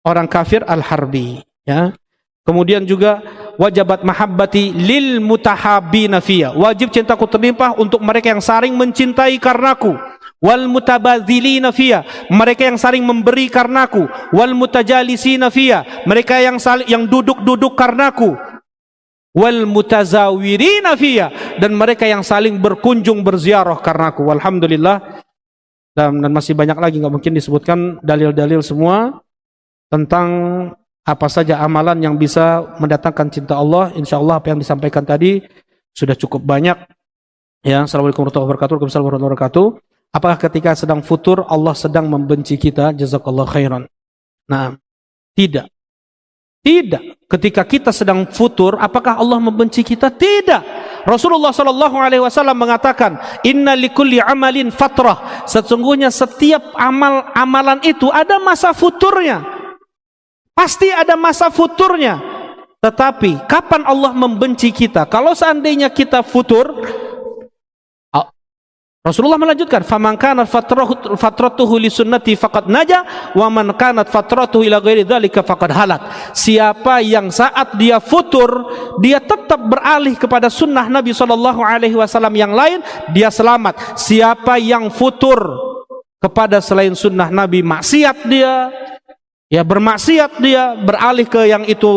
orang kafir al-harbi. Ya. Kemudian juga wajabat mahabbati lil mutahabbina fiyya, wajib cintaku terlimpah untuk mereka yang saling mencintai karenaku. Wal mutabadzilina fiyya, mereka yang saling memberi karenaku. Wal mutajalisina fiyya, mereka yang duduk-duduk karenaku. Wal mutazawirina fiyya, dan mereka yang saling berkunjung berziarah karenaku. Alhamdulillah. Dan masih banyak lagi, nggak mungkin disebutkan dalil-dalil semua tentang apa saja amalan yang bisa mendatangkan cinta Allah. Insyaallah apa yang disampaikan tadi sudah cukup banyak. Ya, assalamualaikum warahmatullahi wabarakatuh. Waalaikumsalam warahmatullahi wabarakatuh. Apakah ketika sedang futur Allah sedang membenci kita? Jazakallah khairan. Nah, tidak. Ketika kita sedang futur, apakah Allah membenci kita? Tidak. Rasulullah sallallahu alaihi wasallam mengatakan, "Inna likulli amalin fatrah." Sesungguhnya setiap amalan itu ada masa futurnya. Pasti ada masa futurnya. Tetapi kapan Allah membenci kita? Kalau seandainya kita futur, Rasulullah melanjutkan, "Faman kanat fatratuhu li sunnati faqad naja, wa man kanat fatratuhu ila ghairi dzalika faqad halak." Siapa yang saat dia futur, dia tetap beralih kepada sunnah Nabi sallallahu alaihi wasallam yang lain, dia selamat. Siapa yang futur kepada selain sunnah Nabi, maksiat dia, ya bermaksiat dia, beralih ke yang itu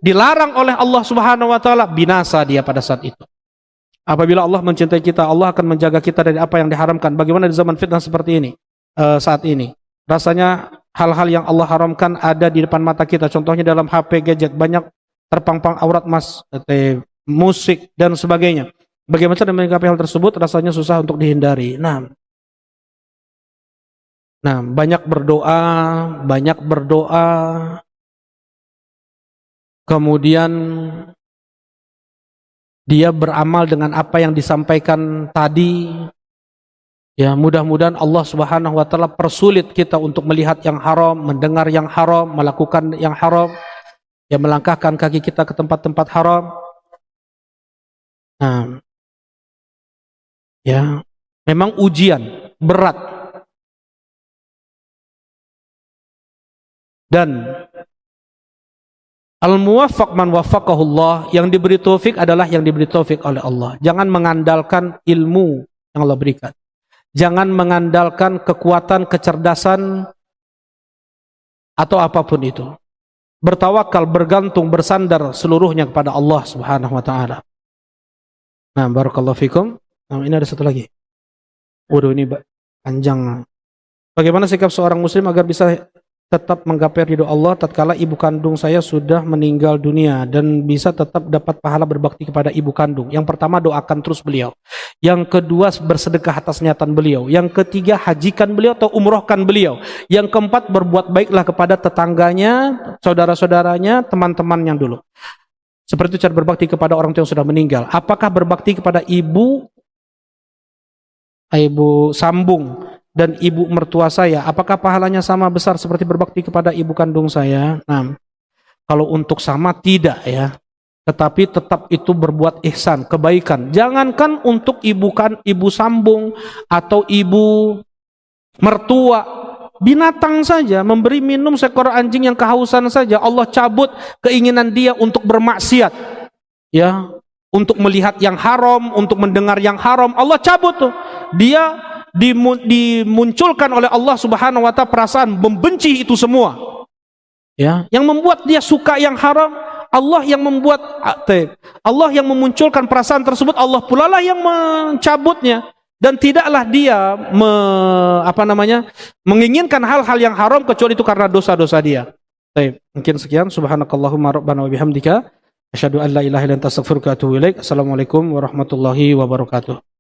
dilarang oleh Allah Subhanahu wa taala, binasa dia pada saat itu. Apabila Allah mencintai kita, Allah akan menjaga kita dari apa yang diharamkan. Bagaimana di zaman fitnah seperti ini, saat ini? Rasanya hal-hal yang Allah haramkan ada di depan mata kita. Contohnya dalam HP, gadget, banyak terpampang aurat musik, dan sebagainya. Bagaimana cara menyikapi hal tersebut? Rasanya susah untuk dihindari. Nah, banyak berdoa. Kemudian dia beramal dengan apa yang disampaikan tadi. Ya, mudah-mudahan Allah Subhanahu wa taala persulit kita untuk melihat yang haram, mendengar yang haram, melakukan yang haram, ya melangkahkan kaki kita ke tempat-tempat haram. Nah, Ya, memang ujian berat. Dan al-muwaffaq man waffaqahullah, yang diberi taufik adalah yang diberi taufik oleh Allah. Jangan mengandalkan ilmu yang Allah berikan. Jangan mengandalkan kekuatan, kecerdasan, atau apapun itu. Bertawakal, bergantung, bersandar seluruhnya kepada Allah Subhanahu wa taala. Nah, barakallahu fikum. Nah, ini ada satu lagi. Waduh, ini panjang. Bagaimana sikap seorang muslim agar bisa tetap menggapai ridho Allah tatkala ibu kandung saya sudah meninggal dunia dan bisa tetap dapat pahala berbakti kepada ibu kandung? Yang pertama, doakan terus beliau. Yang kedua, bersedekah atas niatan beliau. Yang ketiga, hajikan beliau atau umrohkan beliau. Yang keempat, berbuat baiklah kepada tetangganya, saudara-saudaranya, teman-teman yang dulu. Seperti itu cara berbakti kepada orang tua yang sudah meninggal. Apakah berbakti kepada ibu sambung dan ibu mertua saya, apakah pahalanya sama besar seperti berbakti kepada ibu kandung saya? Nah, kalau untuk sama tidak ya. Tetapi tetap itu berbuat ihsan, kebaikan. Jangankan untuk ibu sambung atau ibu mertua, binatang saja, memberi minum seekor anjing yang kehausan saja, Allah cabut keinginan dia untuk bermaksiat. Ya, untuk melihat yang haram, untuk mendengar yang haram, Allah cabut tuh. Dia dimunculkan oleh Allah Subhanahu wa taala perasaan membenci itu semua. Ya, yang membuat dia suka yang haram, Allah yang membuat, Allah yang memunculkan perasaan tersebut, Allah pula lah yang mencabutnya. Dan tidaklah dia menginginkan hal-hal yang haram kecuali itu karena dosa-dosa dia. Mungkin sekian. Subhanakallahumma rabbana wa bihamdika asyhadu an la ilaha illa anta astaghfiruka wa atubu ilaik. Assalamualaikum warahmatullahi wabarakatuh.